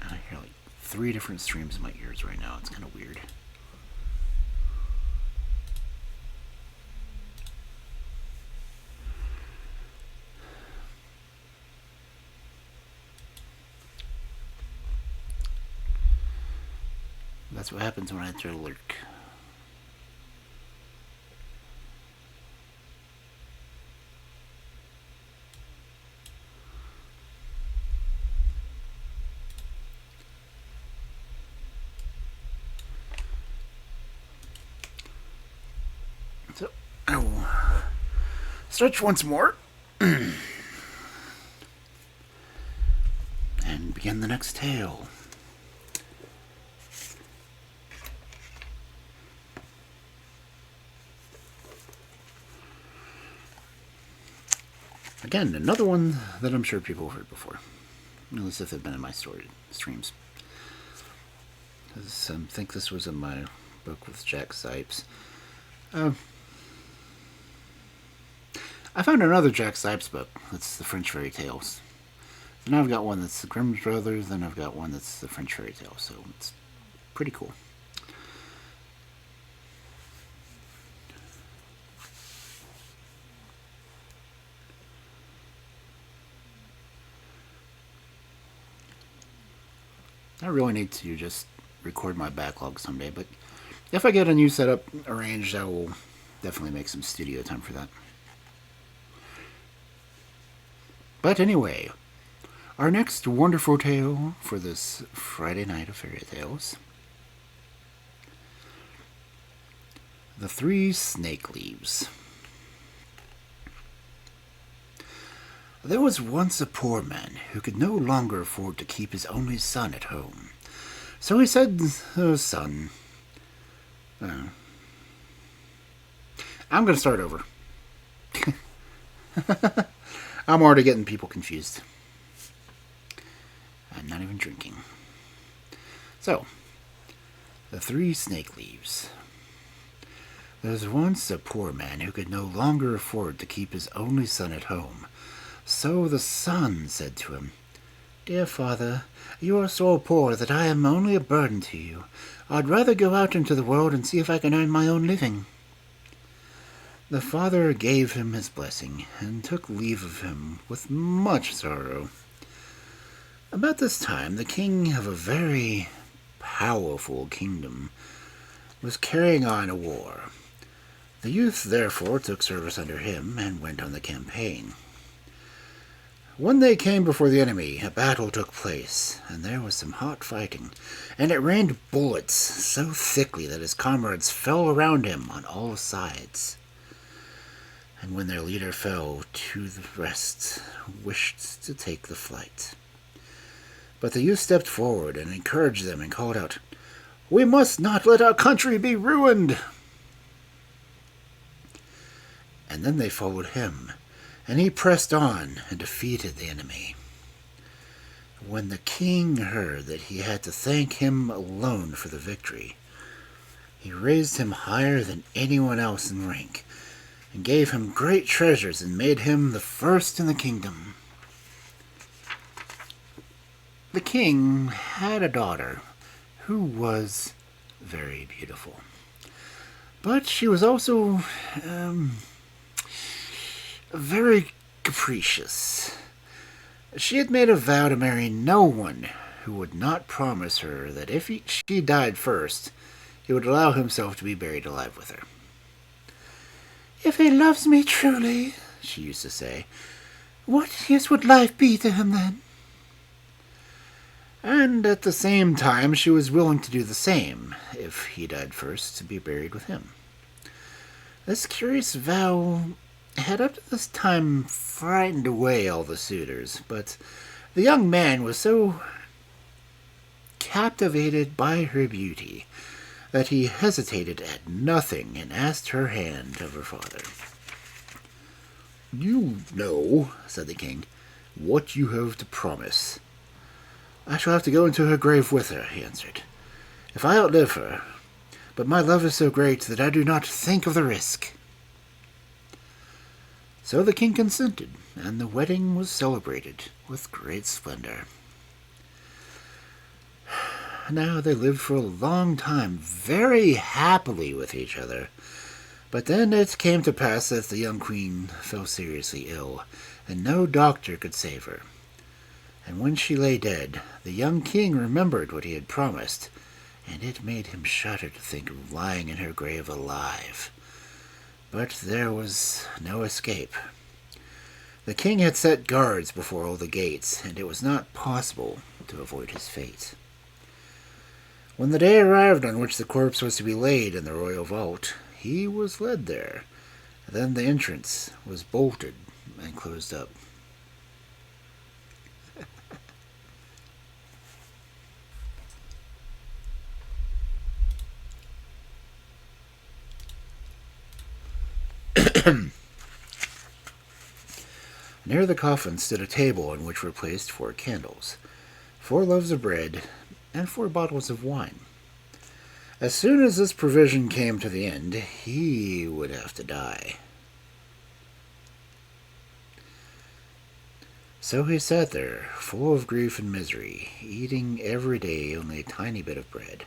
I hear like 3 different streams in my ears right now. It's kind of weird. That's what happens when I enter a lurk. So, I will stretch once more and begin the next tale. Again, another one that I'm sure people have heard before. At least if they've been in my story streams. I think this was in my book with Jack Sipes. I found another Jack Sipes book. That's the French Fairy Tales. Then I've got one that's the Grimm Brothers. Then I've got one that's the French Fairy Tales. So it's pretty cool. I really need to just record my backlog someday, but if I get a new setup arranged, I will definitely make some studio time for that. But anyway, our next wonderful tale for this Friday night of fairy tales: The Three Snake Leaves. There was once a poor man who could no longer afford to keep his only son at home. So he said, son, I'm going to start over. I'm already getting people confused. I'm not even drinking. So, The Three Snake Leaves. There was once a poor man who could no longer afford to keep his only son at home. So the son said to him, Dear father, you are so poor that I am only a burden to you. I'd rather go out into the world and see if I can earn my own living. The father gave him his blessing and took leave of him with much sorrow. About this time, the king of a very powerful kingdom was carrying on a war. The youth therefore took service under him and went on the campaign. When they came before the enemy, a battle took place, and there was some hot fighting, and it rained bullets so thickly that his comrades fell around him on all sides. And when their leader fell, two the rest wished to take the flight. But the youth stepped forward and encouraged them and called out, We must not let our country be ruined! And then they followed him, and he pressed on and defeated the enemy. When the king heard that he had to thank him alone for the victory, he raised him higher than anyone else in rank, and gave him great treasures and made him the first in the kingdom. The king had a daughter who was very beautiful, but she was also very capricious. She had made a vow to marry no one who would not promise her that if she died first, he would allow himself to be buried alive with her. If he loves me truly, she used to say, what use would life be to him then? And at the same time, she was willing to do the same, if he died first, to be buried with him. This curious vow had up to this time frightened away all the suitors, but the young man was so captivated by her beauty that he hesitated at nothing and asked her hand of her father. You know, said the king, what you have to promise. I shall have to go into her grave with her, he answered, if I outlive her, but my love is so great that I do not think of the risk. So the king consented, and the wedding was celebrated with great splendor. Now they lived for a long time very happily with each other, but then it came to pass that the young queen fell seriously ill, and no doctor could save her. And when she lay dead, the young king remembered what he had promised, and it made him shudder to think of lying in her grave alive. But there was no escape. The king had set guards before all the gates, and it was not possible to avoid his fate. When the day arrived on which the corpse was to be laid in the royal vault, he was led there. Then the entrance was bolted and closed up. Near the coffin stood a table on which were placed 4 candles, 4 loaves of bread, and 4 bottles of wine. As soon as this provision came to the end, he would have to die. So he sat there, full of grief and misery, eating every day only a tiny bit of bread,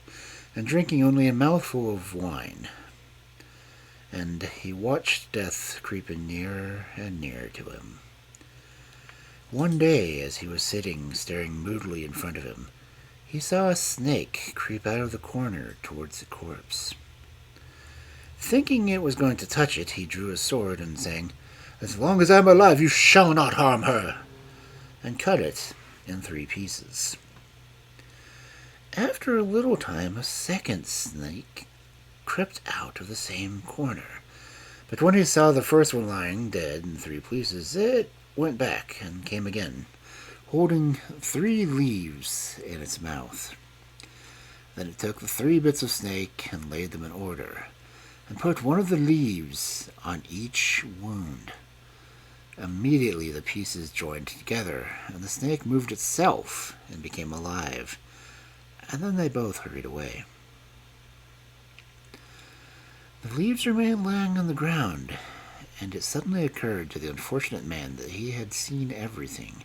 and drinking only a mouthful of wine. And he watched death creeping nearer and nearer to him. One day, as he was sitting, staring moodily in front of him, he saw a snake creep out of the corner towards the corpse. Thinking it was going to touch it, he drew his sword and saying, "As long as I am alive, you shall not harm her," and cut it in 3 pieces. After a little time, a second snake crept out of the same corner, but when he saw the first one lying dead in 3 pieces, it went back and came again, holding 3 leaves in its mouth. Then it took the 3 bits of snake and laid them in order, and put one of the leaves on each wound. Immediately the pieces joined together, and the snake moved itself and became alive, and then they both hurried away. The leaves remained lying on the ground, and it suddenly occurred to the unfortunate man that he had seen everything,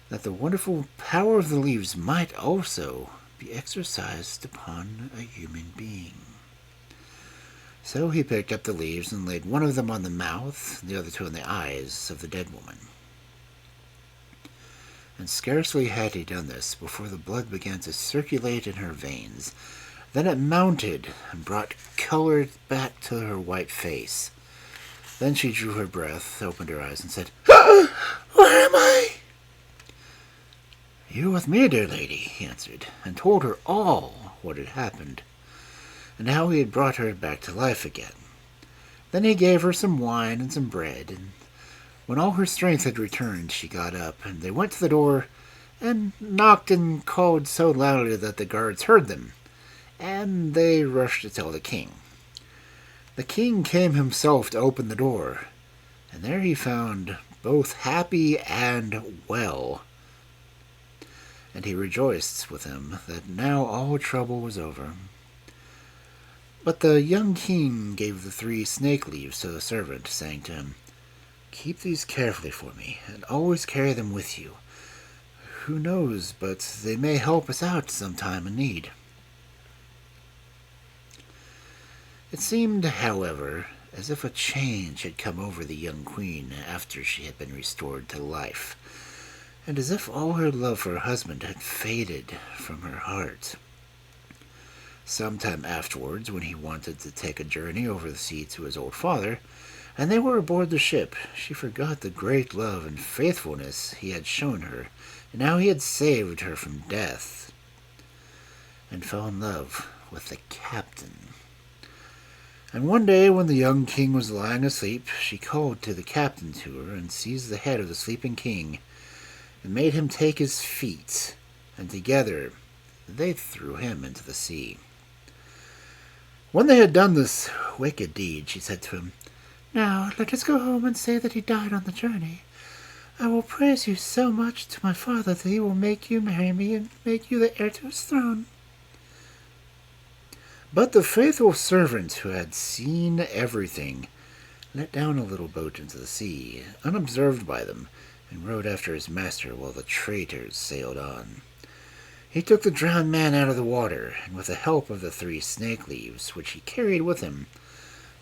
that the wonderful power of the leaves might also be exercised upon a human being. So he picked up the leaves and laid one of them on the mouth, the other 2 on the eyes of the dead woman. And scarcely had he done this before the blood began to circulate in her veins. Then it mounted and brought color back to her white face. Then she drew her breath, opened her eyes, and said, "Where am I?" "You are with me, dear lady," he answered, and told her all what had happened, and how he had brought her back to life again. Then he gave her some wine and some bread, and when all her strength had returned, she got up, and they went to the door and knocked and called so loudly that the guards heard them, and they rushed to tell the king. The king came himself to open the door, and there he found both happy and well, and he rejoiced with him that now all trouble was over. But the young king gave the 3 snake leaves to the servant, saying to him, "Keep these carefully for me, and always carry them with you. Who knows but they may help us out some time in need." It seemed, however, as if a change had come over the young queen after she had been restored to life, and as if all her love for her husband had faded from her heart. Some time afterwards, when he wanted to take a journey over the sea to his old father, and they were aboard the ship, she forgot the great love and faithfulness he had shown her, and how he had saved her from death, and fell in love with the captain. And one day, when the young king was lying asleep, she called to the captain to her, and seized the head of the sleeping king, and made him take his feet, and together they threw him into the sea. When they had done this wicked deed, she said to him, "Now let us go home and say that he died on the journey. I will praise you so much to my father that he will make you marry me and make you the heir to his throne." But the faithful servant, who had seen everything, let down a little boat into the sea, unobserved by them, and rowed after his master while the traitors sailed on. He took the drowned man out of the water, and with the help of the 3 snake leaves, which he carried with him,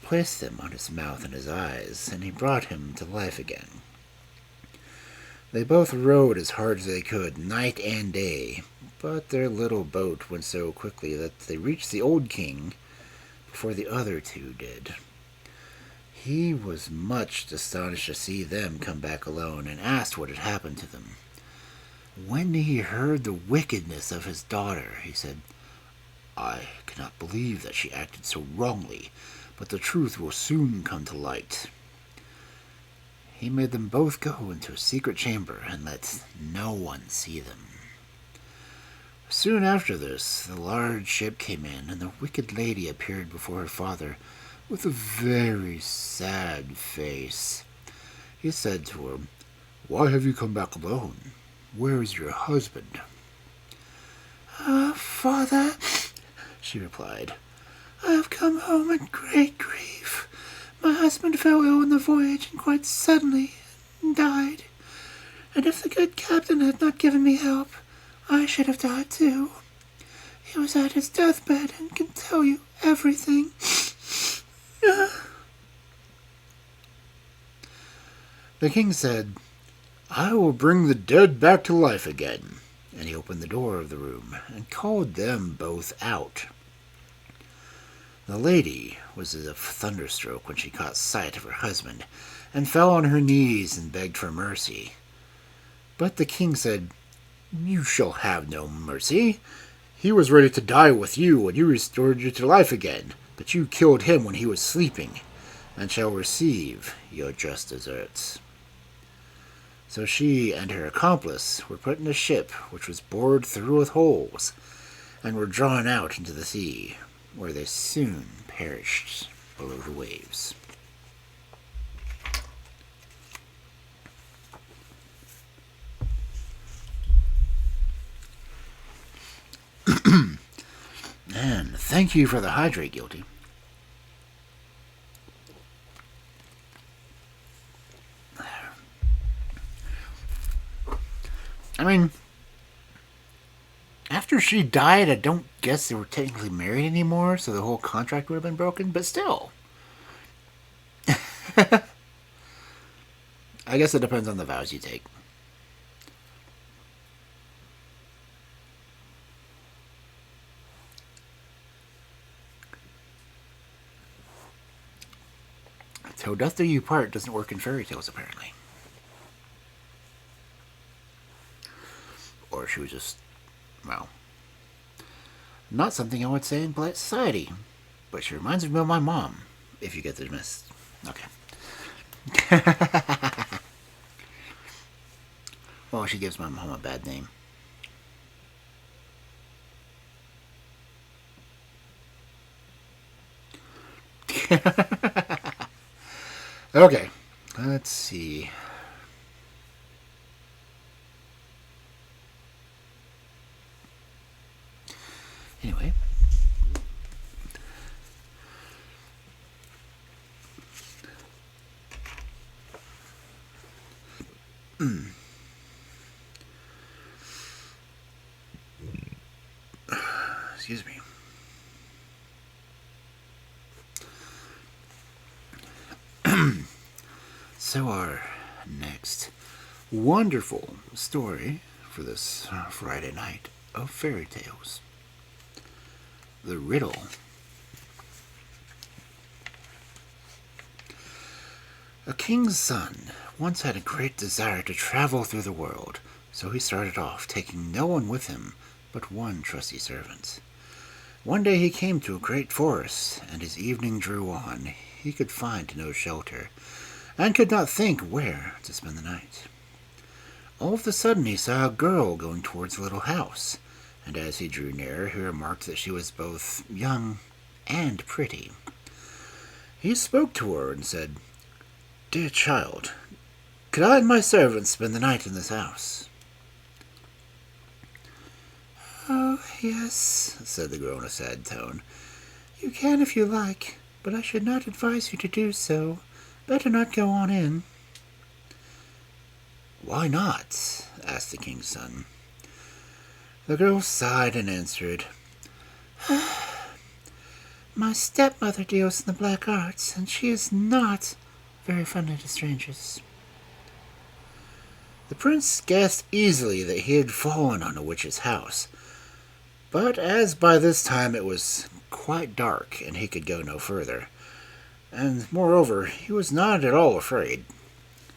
placed them on his mouth and his eyes, and he brought him to life again. They both rowed as hard as they could, night and day, but their little boat went so quickly that they reached the old king before the other 2 did. He was much astonished to see them come back alone, and asked what had happened to them. When he heard the wickedness of his daughter, he said, "I cannot believe that she acted so wrongly, but the truth will soon come to light." He made them both go into a secret chamber and let no one see them. Soon after this, the large ship came in, and the wicked lady appeared before her father with a very sad face. He said to her, Why have you come back alone? Where is your husband? Father, she replied, I have come home in great grief. My husband fell ill on the voyage, and quite suddenly died. And if the good captain had not given me help, I should have died too. He was at his deathbed and can tell you everything. The king said, I will bring the dead back to life again. And he opened the door of the room and called them both out. The lady was as a thunderstroke when she caught sight of her husband, and fell on her knees and begged for mercy. But the king said, You shall have no mercy. He was ready to die with you, and you restored you to life again, but you killed him when he was sleeping, and shall receive your just deserts. So she and her accomplice were put in a ship which was bored through with holes, and were drawn out into the sea, where they soon perished below the waves. And thank you for the hydrate, Guilty. I mean, after she died, I don't guess they were technically married anymore, so the whole contract would have been broken, but still. I guess it depends on the vows you take. Till death do you part doesn't work in fairy tales, apparently. Or she was just, well, not something I would say in polite society. But she reminds me of my mom, if you get the gist. Okay. Well, she gives my mom a bad name. Okay, let's see. Anyway. Excuse me. So our next wonderful story for this Friday night of fairy tales. The Riddle. A king's son once had a great desire to travel through the world, so he started off, taking no one with him but one trusty servant. One day he came to a great forest, and as evening drew on, he could find no shelter, and could not think where to spend the night. All of a sudden he saw a girl going towards a little house, and as he drew near, he remarked that she was both young and pretty. He spoke to her and said, Dear child, could I and my servants spend the night in this house? Oh, yes, said the girl in a sad tone. You can if you like, but I should not advise you to do so. Better not go on in. Why not? Asked the king's son. The girl sighed and answered, My stepmother deals in the black arts, and she is not very friendly to strangers. The prince guessed easily that he had fallen on a witch's house, but as by this time it was quite dark and he could go no further, and moreover he was not at all afraid,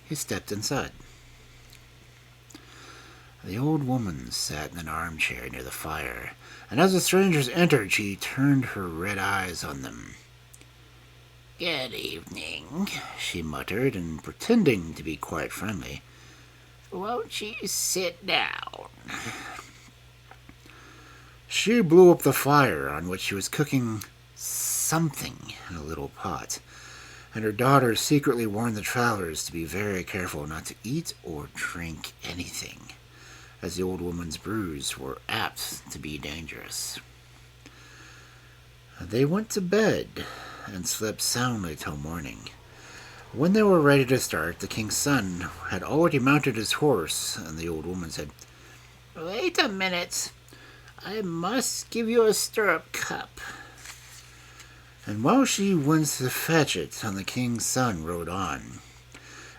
he stepped inside. The old woman sat in an armchair near the fire, and as the strangers entered, she turned her red eyes on them. Good evening, she muttered, and pretending to be quite friendly. Won't you sit down? She blew up the fire on which she was cooking something in a little pot, and her daughter secretly warned the travelers to be very careful not to eat or drink anything, as the old woman's brews were apt to be dangerous. They went to bed and slept soundly till morning. When they were ready to start, the king's son had already mounted his horse, and the old woman said, "Wait a minute. I must give you a stirrup cup." And while she went to fetch it, the king's son rode on,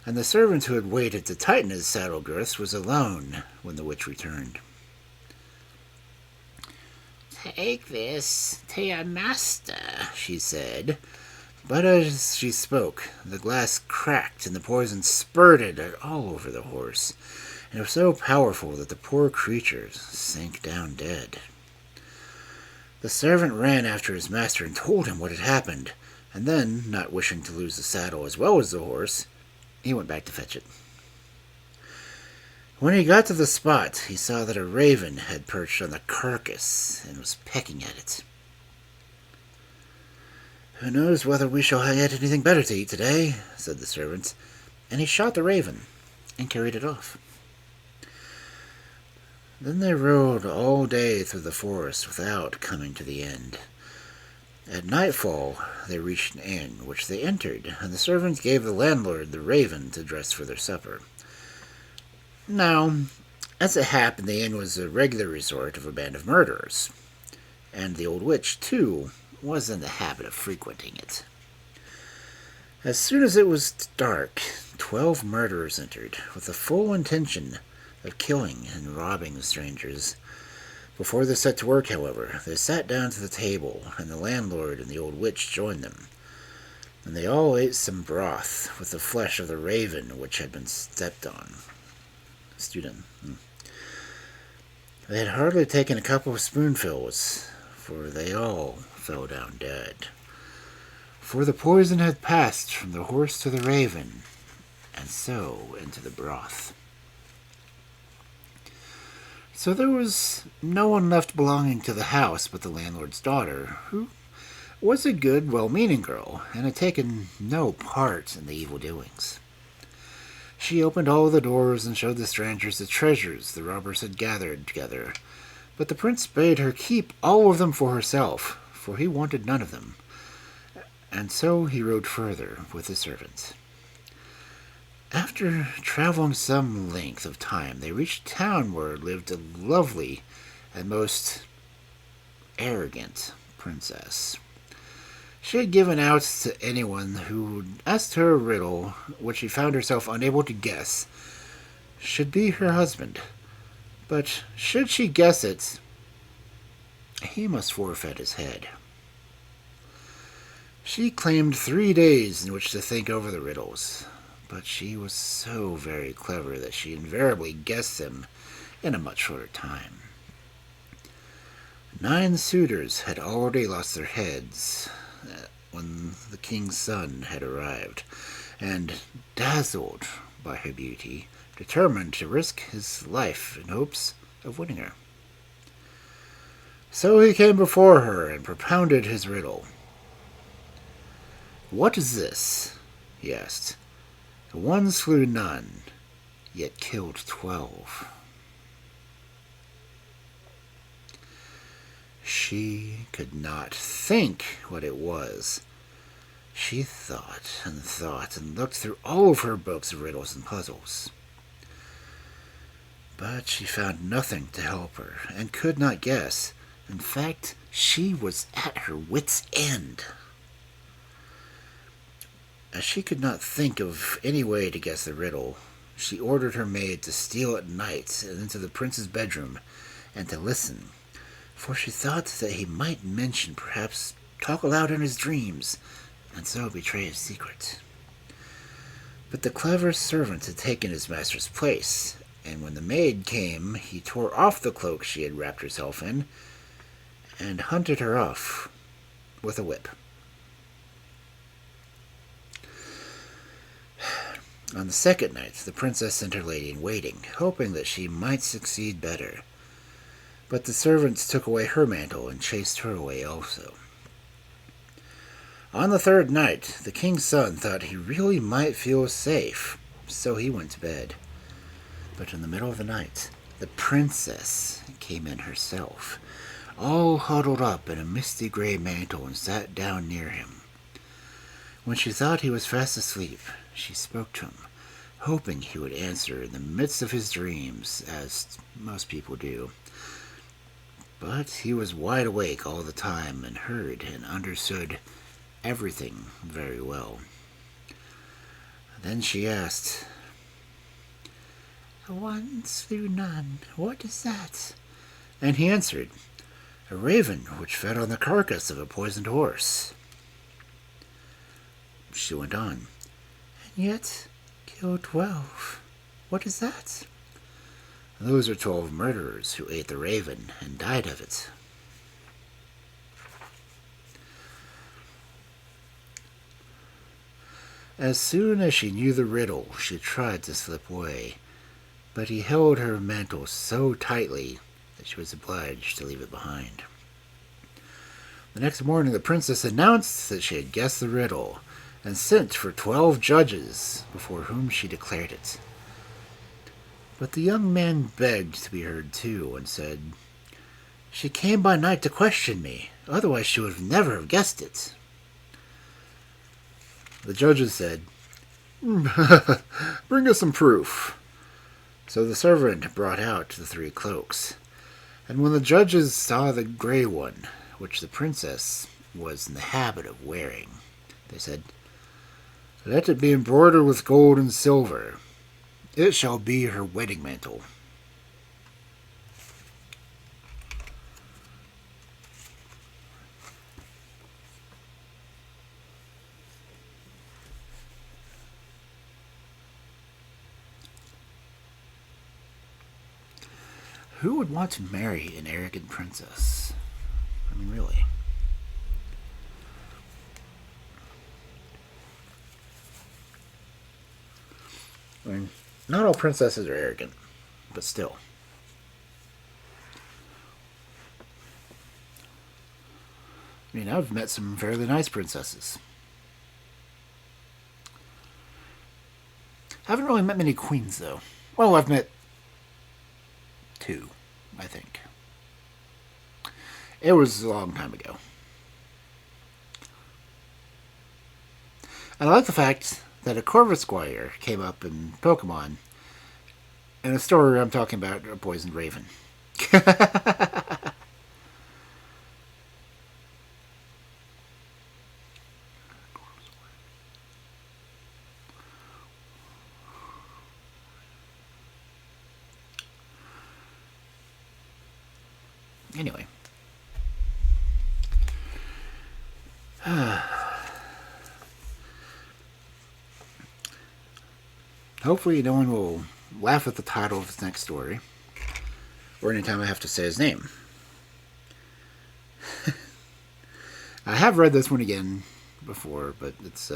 and the servant who had waited to tighten his saddle girths was alone when the witch returned. "Take this to your master," she said. But as she spoke, the glass cracked and the poison spurted all over the horse, and it was so powerful that the poor creature sank down dead. The servant ran after his master and told him what had happened, and then, not wishing to lose the saddle as well as the horse, he went back to fetch it. When he got to the spot, he saw that a raven had perched on the carcass and was pecking at it. "Who knows whether we shall get anything better to eat today," said the servant, and he shot the raven and carried it off. Then they rode all day through the forest without coming to the end. At nightfall they reached an inn, which they entered, and the servant gave the landlord the raven to dress for their supper. Now, as it happened, the inn was a regular resort of a band of murderers, and the old witch, too, was in the habit of frequenting it. As soon as it was dark, 12 murderers entered, with the full intention of killing and robbing the strangers. Before they set to work, however, they sat down to the table, and the landlord and the old witch joined them, and they all ate some broth with the flesh of the raven which had been stepped on. They had hardly taken a couple of spoonfuls, for they all fell down dead. For the poison had passed from the horse to the raven, and so into the broth. So there was no one left belonging to the house but the landlord's daughter, who was a good, well-meaning girl, and had taken no part in the evil doings. She opened all the doors and showed the strangers the treasures the robbers had gathered together, but the prince bade her keep all of them for herself, for he wanted none of them, and so he rode further with his servants. After traveling some length of time, they reached a town where lived a lovely and most arrogant princess. She had given out to anyone who asked her a riddle which she found herself unable to guess should be her husband. But should she guess it, he must forfeit his head. She claimed 3 days in which to think over the riddles, but she was so very clever that she invariably guessed them in a much shorter time. 9 suitors had already lost their heads when the king's son had arrived, and, dazzled by her beauty, determined to risk his life in hopes of winning her. So he came before her and propounded his riddle. "What is this?" he asked. "One slew none, yet killed 12. She could not think what it was. She thought and looked through all of her books of riddles and puzzles. But she found nothing to help her, and could not guess. In fact, she was at her wit's end. As she could not think of any way to guess the riddle, she ordered her maid to steal at night into the prince's bedroom and to listen, for she thought that he might mention, perhaps talk aloud in his dreams, and so betray his secret. But the clever servant had taken his master's place, and when the maid came, he tore off the cloak she had wrapped herself in, and hunted her off with a whip. On the second night, the princess sent her lady-in-waiting, hoping that she might succeed better. But the servants took away her mantle and chased her away also. On the third night, the king's son thought he really might feel safe, so he went to bed. But in the middle of the night, the princess came in herself, all huddled up in a misty gray mantle, and sat down near him. When she thought he was fast asleep, she spoke to him, hoping he would answer in the midst of his dreams, as most people do. But he was wide awake all the time and heard and understood everything very well. Then she asked, "One slew none. What is that?" and he answered, "A raven which fed on the carcass of a poisoned horse." She went on, "And yet killed 12. What is that?" "Those are 12 murderers who ate the raven and died of it." As soon as she knew the riddle, she tried to slip away, but he held her mantle so tightly that she was obliged to leave it behind. The next morning, the princess announced that she had guessed the riddle and sent for 12 judges before whom she declared it. But the young man begged to be heard too, and said, "She came by night to question me, otherwise she would never have guessed it." The judges said, "Bring us some proof." So the servant brought out the 3 cloaks, and when the judges saw the gray one, which the princess was in the habit of wearing, they said, "Let it be embroidered with gold and silver. It shall be her wedding mantle." Who would want to marry an arrogant princess? I mean, really. I mean, not all princesses are arrogant, but still. I mean, I've met some fairly nice princesses. I haven't really met many queens, though. Well, I've met 2, I think. It was a long time ago. And I like the fact that a Corvus Squire came up in Pokemon. In a story I'm talking about a poisoned raven. Anyway. Hopefully no one will laugh at the title of this next story, or anytime I have to say his name. I have read this one again before, but it's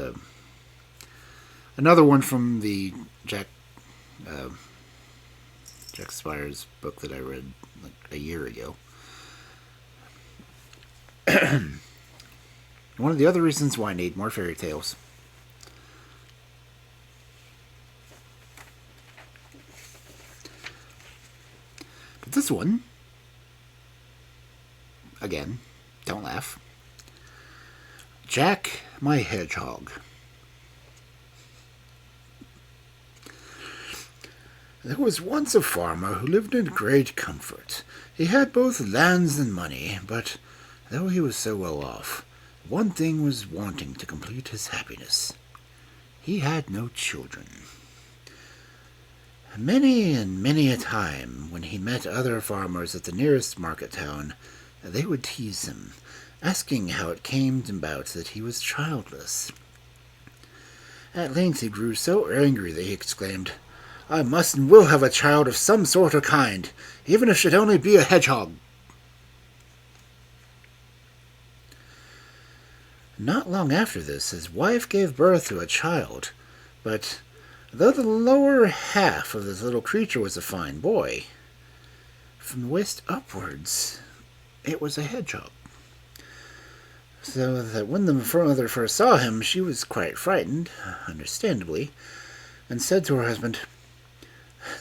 another one from the Jack Spire's book that I read like a year ago. One of the other reasons why I need more fairy tales. But this one, again, don't laugh. Jack, my Hedgehog. There was once a farmer who lived in great comfort. He had both lands and money, but though he was so well off, one thing was wanting to complete his happiness. He had no children. Many and many a time, when he met other farmers at the nearest market town, they would tease him, asking how it came about that he was childless. At length he grew so angry that he exclaimed, "I must and will have a child of some sort or kind, even if it should only be a hedgehog." Not long after this, his wife gave birth to a child, but though the lower half of this little creature was a fine boy, from the waist upwards it was a hedgehog. So that when the mother first saw him, she was quite frightened, understandably, and said to her husband,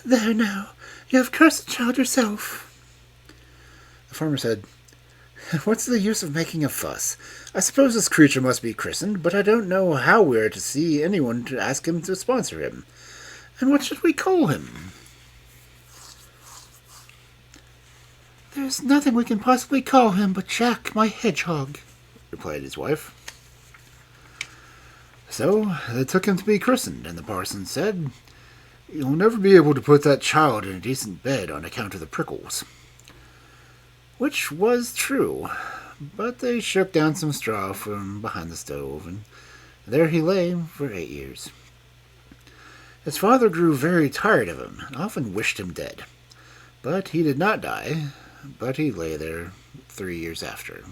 "There now, you have cursed the child yourself." The farmer said, "What's the use of making a fuss? I suppose this creature must be christened, but I don't know how we are to see anyone to ask him to sponsor him. And what should we call him?" "There's nothing we can possibly call him but Jack, my hedgehog," replied his wife. So they took him to be christened, and the parson said, "You'll never be able to put that child in a decent bed on account of the prickles." Which was true, but they shook down some straw from behind the stove, and there he lay for 8 years. His father grew very tired of him, and often wished him dead. But he did not die, but he lay there 3 years after.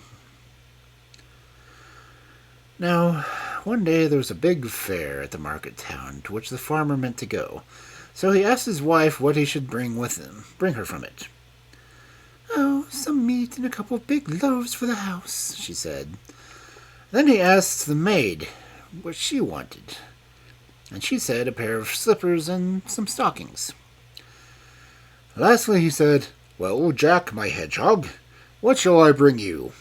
Now, one day there was a big fair at the market town to which the farmer meant to go, so he asked his wife what he should bring her from it. "Oh, some meat and a couple of big loaves for the house," she said. Then he asked the maid what she wanted, and she said a pair of slippers and some stockings. Lastly he said, "Well, Jack, my hedgehog, what shall I bring you?"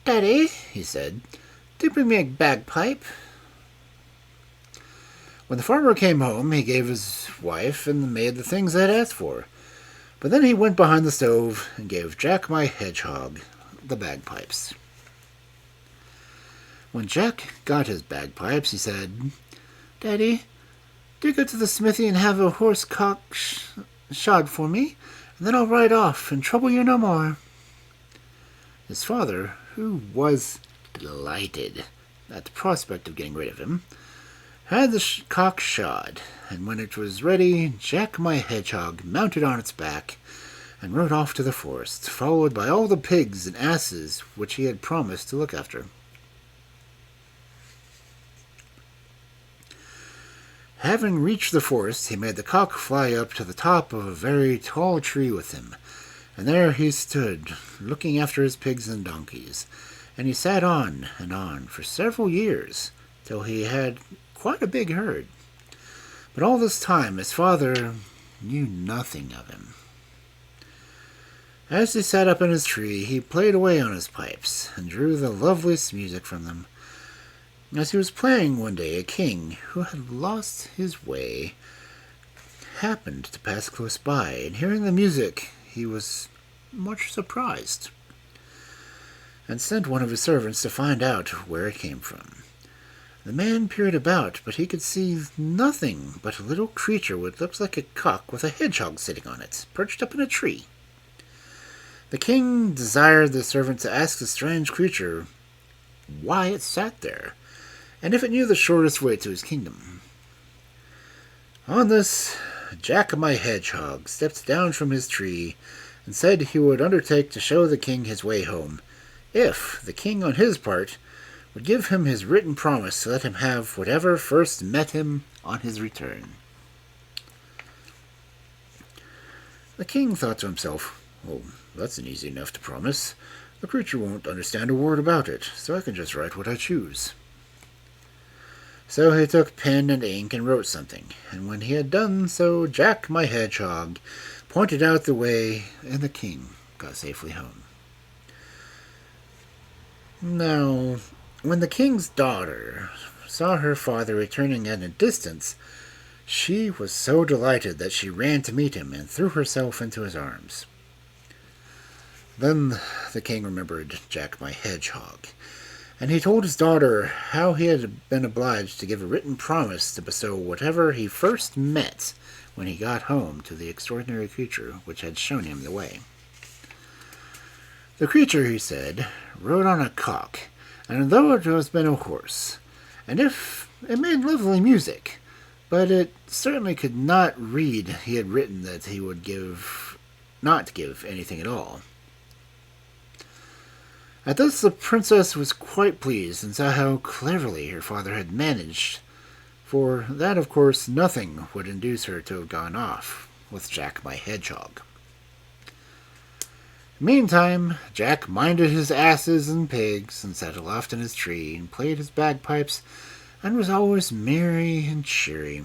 "Daddy," he said, "do bring me a bagpipe." When the farmer came home, he gave his wife and the maid the things they had asked for. But then he went behind the stove and gave Jack, my hedgehog, the bagpipes. When Jack got his bagpipes, he said, "Daddy, do go to the smithy and have a horse cock shod for me, and then I'll ride off and trouble you no more." His father, who was delighted at the prospect of getting rid of him, had the cock shod, and when it was ready, Jack, my hedgehog, mounted on its back and rode off to the forest, followed by all the pigs and asses which he had promised to look after. Having reached the forest, he made the cock fly up to the top of a very tall tree with him, and there he stood, looking after his pigs and donkeys, and he sat on and on for several years, till he had quite a big herd. But all this time his father knew nothing of him. As he sat up in his tree, he played away on his pipes, and drew the loveliest music from them. As he was playing one day, a king, who had lost his way, happened to pass close by, and hearing the music, he was much surprised, and sent one of his servants to find out where it came from. The man peered about, but he could see nothing but a little creature which looked like a cock with a hedgehog sitting on it, perched up in a tree. The king desired the servant to ask the strange creature why it sat there, and if it knew the shortest way to his kingdom. On this, Jack, my hedgehog, stepped down from his tree and said he would undertake to show the king his way home, if the king, on his part, would give him his written promise to let him have whatever first met him on his return. The king thought to himself, "Oh, that's an easy enough to promise. The creature won't understand a word about it, so I can just write what I choose." So he took pen and ink and wrote something, and when he had done so, Jack, my hedgehog, pointed out the way, and the king got safely home. Now, when the king's daughter saw her father returning at a distance, she was so delighted that she ran to meet him and threw herself into his arms. Then the king remembered Jack, my hedgehog, and he told his daughter how he had been obliged to give a written promise to bestow whatever he first met when he got home to the extraordinary creature which had shown him the way. The creature, he said, rode on a cock, and though it was been a horse, and if it made lovely music, but it certainly could not read. He had written that he would not give anything at all. At this the princess was quite pleased, and saw how cleverly her father had managed, for that, of course, nothing would induce her to have gone off with Jack, my hedgehog. Meantime, Jack minded his asses and pigs and sat aloft in his tree and played his bagpipes and was always merry and cheery.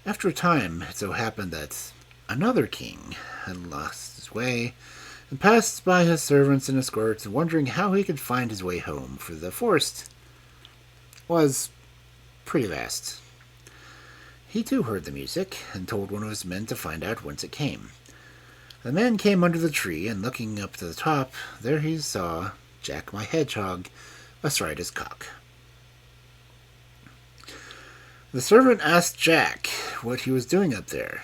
After a time, it so happened that another king had lost his way and passed by his servants and escorts, wondering how he could find his way home, for the forest was pretty vast. He too heard the music and told one of his men to find out whence it came. The man came under the tree, and looking up to the top, there he saw Jack my Hedgehog astride his cock. The servant asked Jack what he was doing up there.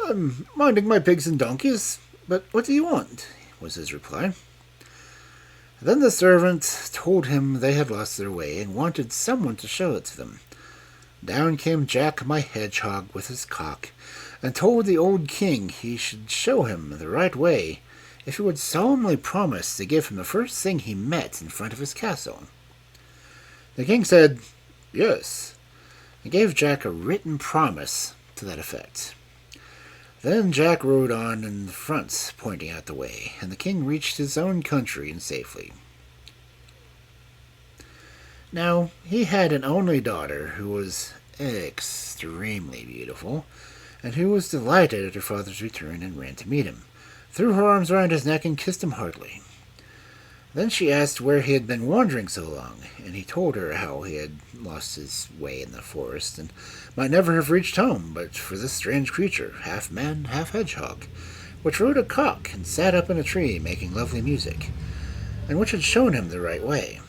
"I'm minding my pigs and donkeys, but what do you want?" was his reply. Then the servant told him they had lost their way and wanted someone to show it to them. Down came Jack my Hedgehog with his cock, and told the old king he should show him the right way if he would solemnly promise to give him the first thing he met in front of his castle. The king said yes, and gave Jack a written promise to that effect. Then Jack rode on in the front, pointing out the way, and the king reached his own country in safety. Now, he had an only daughter who was extremely beautiful, and who was delighted at her father's return and ran to meet him, threw her arms around his neck and kissed him heartily. Then she asked where he had been wandering so long, and he told her how he had lost his way in the forest and might never have reached home but for this strange creature, half man, half hedgehog, which rode a cock and sat up in a tree making lovely music, and which had shown him the right way.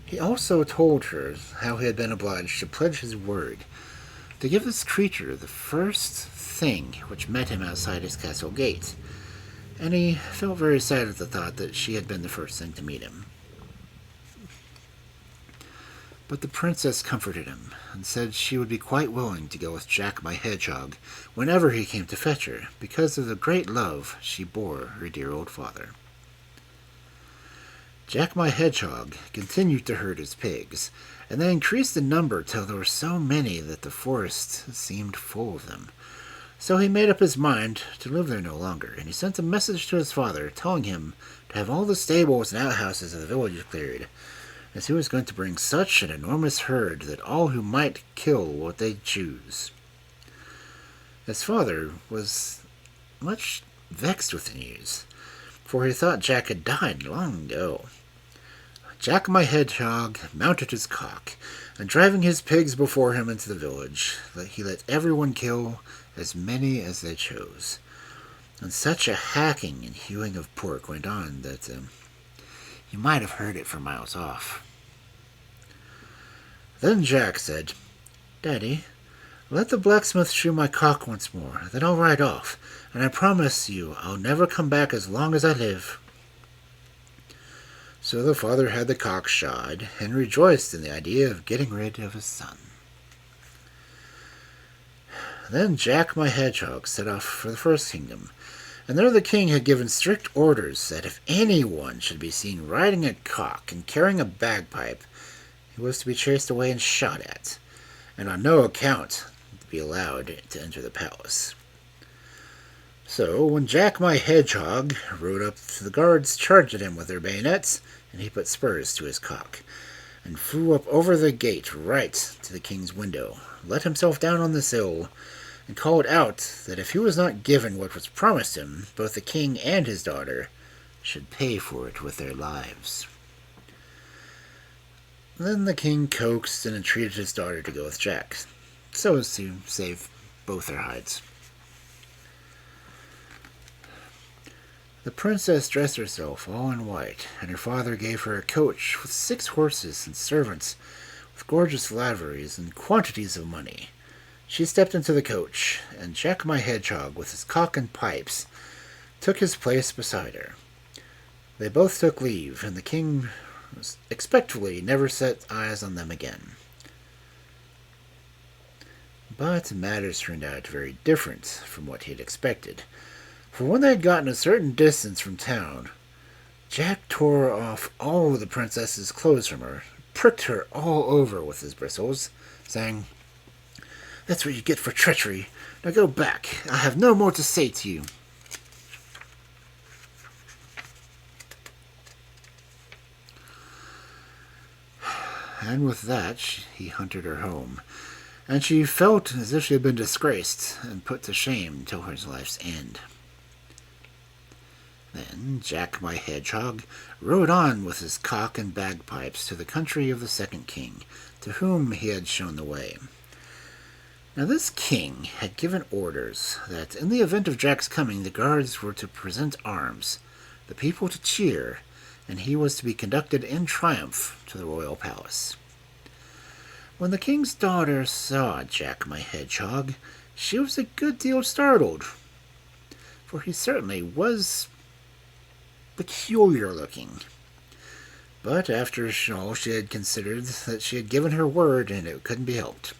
He also told her how he had been obliged to pledge his word to give this creature the first thing which met him outside his castle gate, and he felt very sad at the thought that she had been the first thing to meet him. But the princess comforted him, and said she would be quite willing to go with Jack my Hedgehog whenever he came to fetch her, because of the great love she bore her dear old father. Jack my Hedgehog continued to herd his pigs, and they increased in number till there were so many that the forest seemed full of them. So he made up his mind to live there no longer, and he sent a message to his father telling him to have all the stables and outhouses of the village cleared, as he was going to bring such an enormous herd that all who might kill what they choose. His father was much vexed with the news, for he thought Jack had died long ago. Jack my Hedgehog mounted his cock, and driving his pigs before him into the village, he let everyone kill as many as they chose. And such a hacking and hewing of pork went on that you might have heard it for miles off. Then Jack said, "Daddy, let the blacksmith shoe my cock once more, then I'll ride off, and I promise you I'll never come back as long as I live." So the father had the cock shod, and rejoiced in the idea of getting rid of his son. Then Jack my Hedgehog set off for the first kingdom, and there the king had given strict orders that if anyone should be seen riding a cock and carrying a bagpipe, he was to be chased away and shot at, and on no account to be allowed to enter the palace. So when Jack my Hedgehog rode up, the guards charged at him with their bayonets, and he put spurs to his cock, and flew up over the gate right to the king's window, let himself down on the sill, and called out that if he was not given what was promised him, both the king and his daughter should pay for it with their lives. Then the king coaxed and entreated his daughter to go with Jack, so as to save both their hides. The princess dressed herself all in white, and her father gave her a coach with 6 horses and servants with gorgeous liveries and quantities of money. She stepped into the coach, and Jack my Hedgehog, with his cock and pipes, took his place beside her. They both took leave, and the king expectfully never set eyes on them again. But matters turned out very different from what he had expected. For when they had gotten a certain distance from town, Jack tore off all the princess's clothes from her, pricked her all over with his bristles, saying, "That's what you get for treachery. Now go back. I have no more to say to you." and with that he hunted her home, and she felt as if she had been disgraced and put to shame till her life's end. Then Jack my Hedgehog rode on with his cock and bagpipes to the country of the second king, to whom he had shown the way. Now this king had given orders that in the event of Jack's coming the guards were to present arms, the people to cheer, and he was to be conducted in triumph to the royal palace. When the king's daughter saw Jack my Hedgehog, she was a good deal startled, for he certainly was peculiar looking. But after all, she had considered that she had given her word and it couldn't be helped.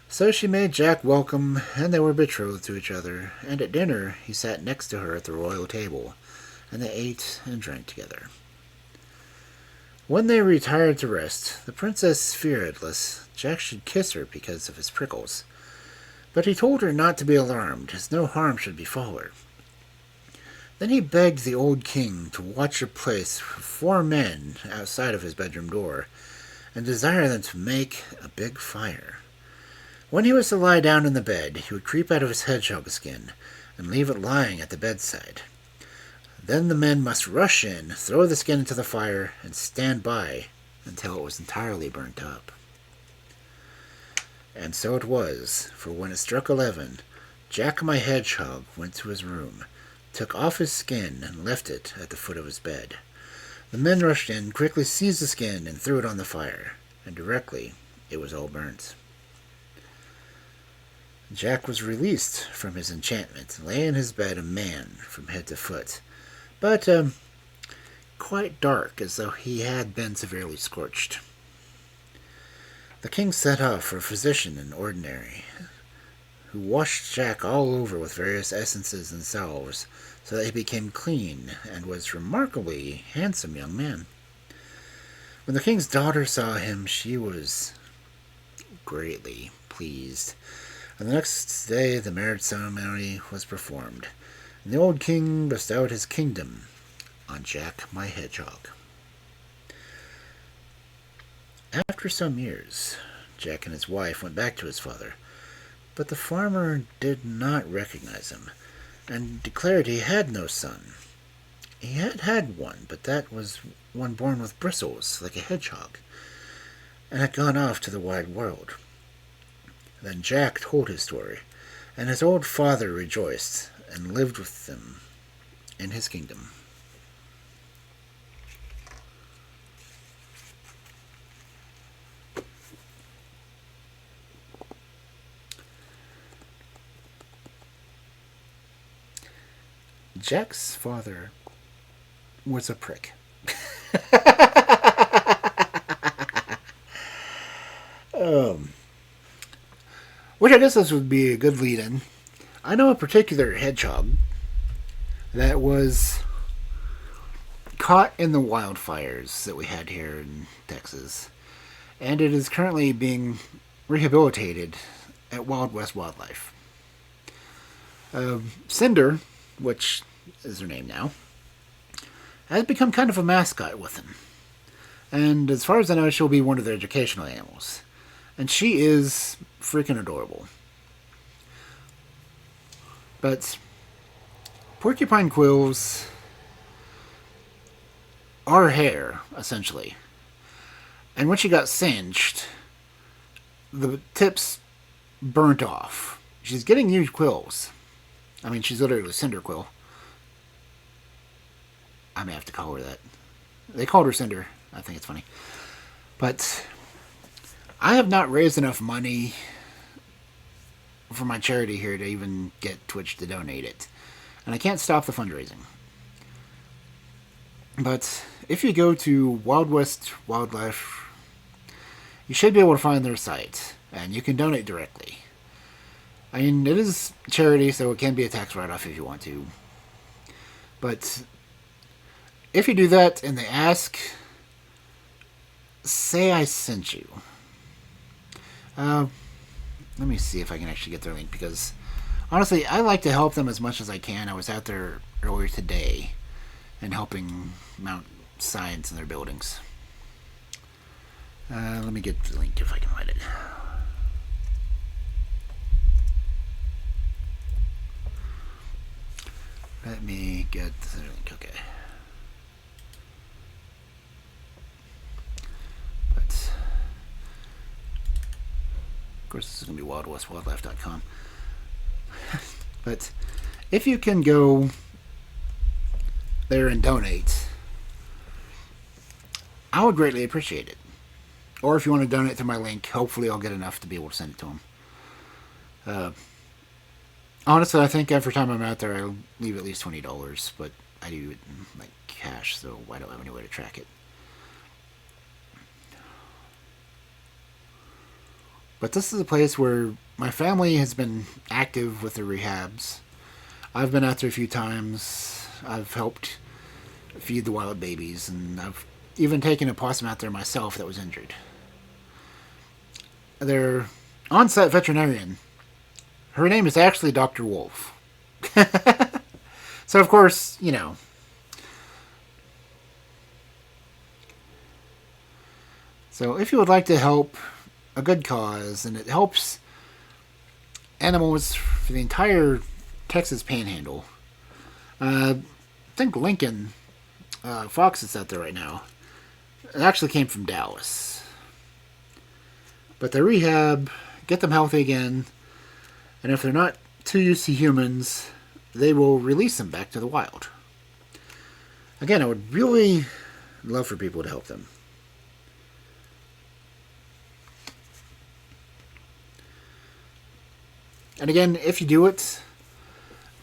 So she made Jack welcome, and they were betrothed to each other, and at dinner he sat next to her at the royal table, and they ate and drank together. When they retired to rest, the princess feared lest Jack should kiss her because of his prickles, but he told her not to be alarmed, as no harm should befall her. Then he begged the old king to watch a place for 4 men outside of his bedroom door, and desire them to make a big fire. When he was to lie down in the bed, he would creep out of his hedgehog skin and leave it lying at the bedside. Then the men must rush in, throw the skin into the fire, and stand by until it was entirely burnt up. And so it was, for when it struck 11, Jack my Hedgehog went to his room, took off his skin, and left it at the foot of his bed. The men rushed in, quickly seized the skin, and threw it on the fire, and directly it was all burnt. Jack was released from his enchantment, and lay in his bed a man from head to foot, but quite dark, as though he had been severely scorched. The king set off for a physician in ordinary, who washed Jack all over with various essences and salves, so that he became clean, and was a remarkably handsome young man. When the king's daughter saw him, she was greatly pleased, and the next day the marriage ceremony was performed, and the old king bestowed his kingdom on Jack my Hedgehog. After some years, Jack and his wife went back to his father, but the farmer did not recognize him, and declared he had no son. He had had one, but that was one born with bristles, like a hedgehog, and had gone off to the wide world. Then Jack told his story, and his old father rejoiced, and lived with them in his kingdom. Jack's father was a prick. Which I guess this would be a good lead-in. I know a particular hedgehog that was caught in the wildfires that we had here in Texas, and it is currently being rehabilitated at Wild West Wildlife. Cinder, which is her name now, has become kind of a mascot with him. And as far as I know, she'll be one of their educational animals. And she is freaking adorable. But porcupine quills are hair, essentially. And when she got singed, the tips burnt off. She's getting huge quills. I mean, she's literally a cinder quill. I may have to call her that. They called her Cinder. I think it's funny. But I have not raised enough money for my charity here to even get Twitch to donate it. And I can't stop the fundraising. But if you go to Wild West Wildlife, you should be able to find their site. And you can donate directly. I mean, it is charity, so it can be a tax write-off if you want to. But if you do that and they ask, say I sent you. Let me see if I can actually get their link, because honestly, I like to help them as much as I can. I was out there earlier today and helping mount signs in their buildings. Let me get the link if I can find it. Let me get the link. Okay. But of course, this is going to be wildwestwildlife.com. But if you can go there and donate, I would greatly appreciate it. Or if you want to donate through my link, hopefully I'll get enough to be able to send it to them. Honestly, I think every time I'm out there, I leave at least $20, but I do it in like cash, so I don't have any way to track it. But this is a place where my family has been active with the rehabs. I've been out there a few times. I've helped feed the wild babies, and I've even taken a possum out there myself that was injured. Their on-site veterinarian, her name is actually Dr. Wolf. So, of course, you know. So, if you would like to help a good cause, and it helps animals for the entire Texas Panhandle. I think Lincoln Fox is out there right now. It actually came from Dallas. But they rehab, get them healthy again, and if they're not too used to humans, they will release them back to the wild. Again, I would really love for people to help them. And again, if you do it,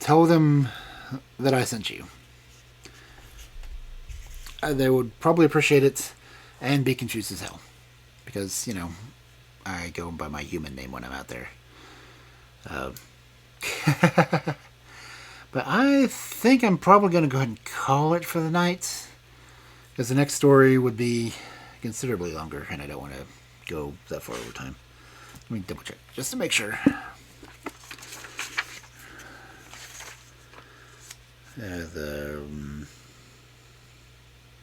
tell them that I sent you. They would probably appreciate it and be confused as hell. Because, you know, I go by my human name when I'm out there. But I think I'm probably going to go ahead and call it for the night. Because the next story would be considerably longer, and I don't want to go that far over time. Let me double check, just to make sure.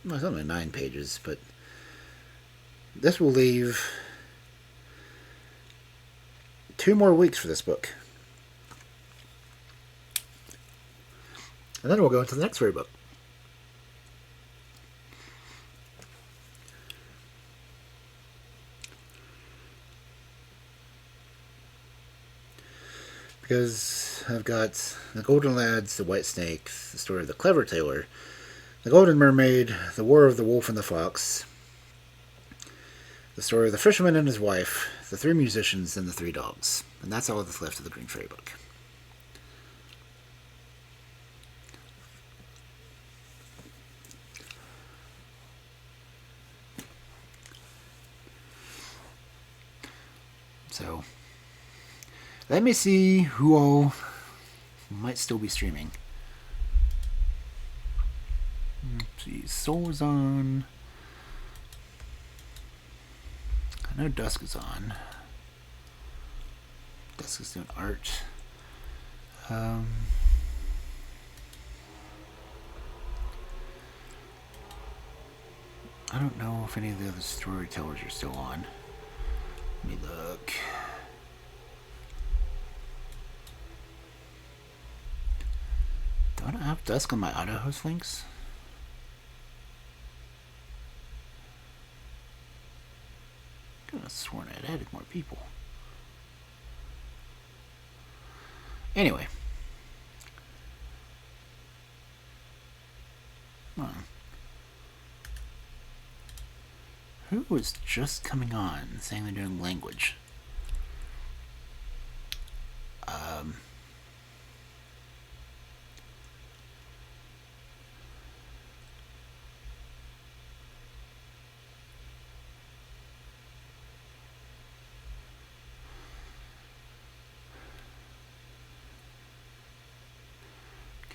Well, it's only 9 pages, but this will leave 2 more weeks for this book. And then we'll go into the next storybook. Because I've got The Golden Lads, The White Snake, The Story of the Clever Tailor, The Golden Mermaid, The War of the Wolf and the Fox, The Story of the Fisherman and His Wife, The Three Musicians, and The Three Dogs. And that's all that's left of the Green Fairy book. So, let me see who all might still be streaming. Let's see, Soul is on. I know Dusk is on. Dusk is doing art. I don't know if any of the other storytellers are still on. Let me look. Do I not have Dusk on my auto host links? I could have sworn I'd added more people. Anyway. Who was just coming on saying they're doing language?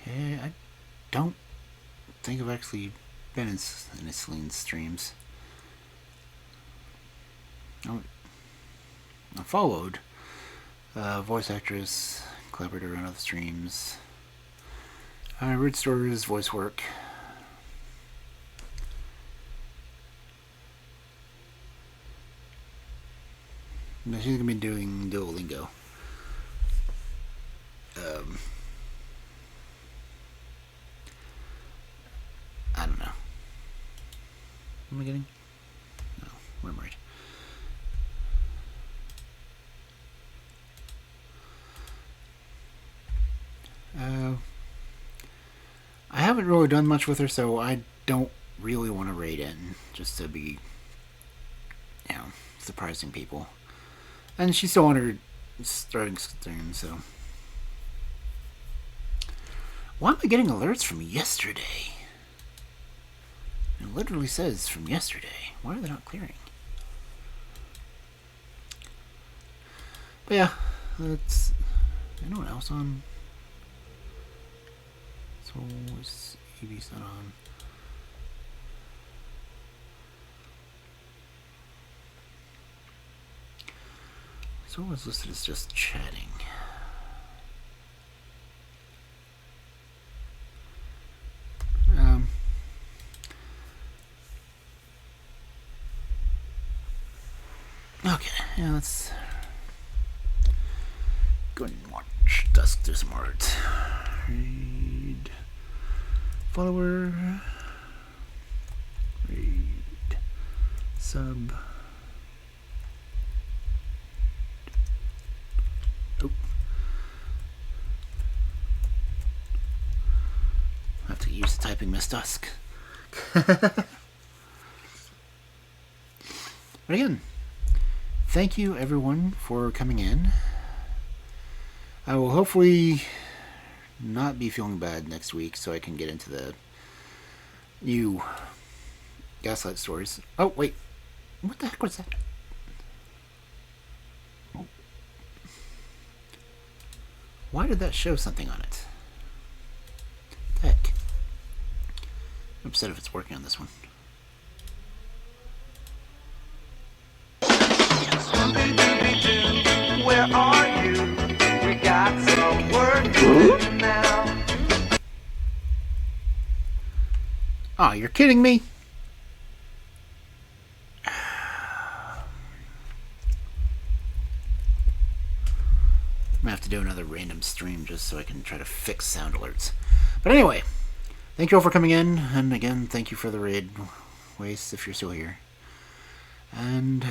Okay, I don't think I've actually been in Celine's streams. I followed voice actress, collaborator on other streams. Rude Stories, voice work. . No, she's gonna be doing Duolingo. I don't know. What am I getting? No, where am I? I haven't really done much with her, so I don't really want to raid in just to be, surprising people. And she's still on her starting stream, so. Why am I getting alerts from yesterday? It literally says from yesterday. Why are they not clearing? But yeah, that's anyone else on? So is EV's not on? So what was listed as just chatting? Okay, yeah, let's go and watch Dusk do some art. Read follower. Read sub. Oh. I have to use the typing Miss Dusk. But again, thank you everyone for coming in. I will hopefully not be feeling bad next week so I can get into the new Gaslight stories. Oh, wait. What the heck was that? Why did that show something on it? What the heck? I'm upset if it's working on this one. Where are you? We got some work to do now. Oh, you're kidding me? I'm gonna have to do another random stream just so I can try to fix sound alerts. But anyway, thank you all for coming in, and again, thank you for the raid, Waste, if you're still here. And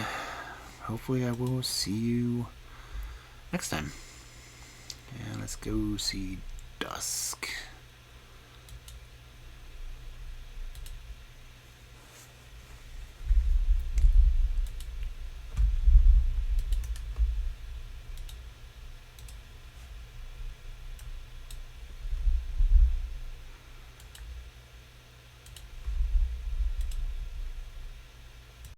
hopefully I will see you next time. And let's go see Dusk.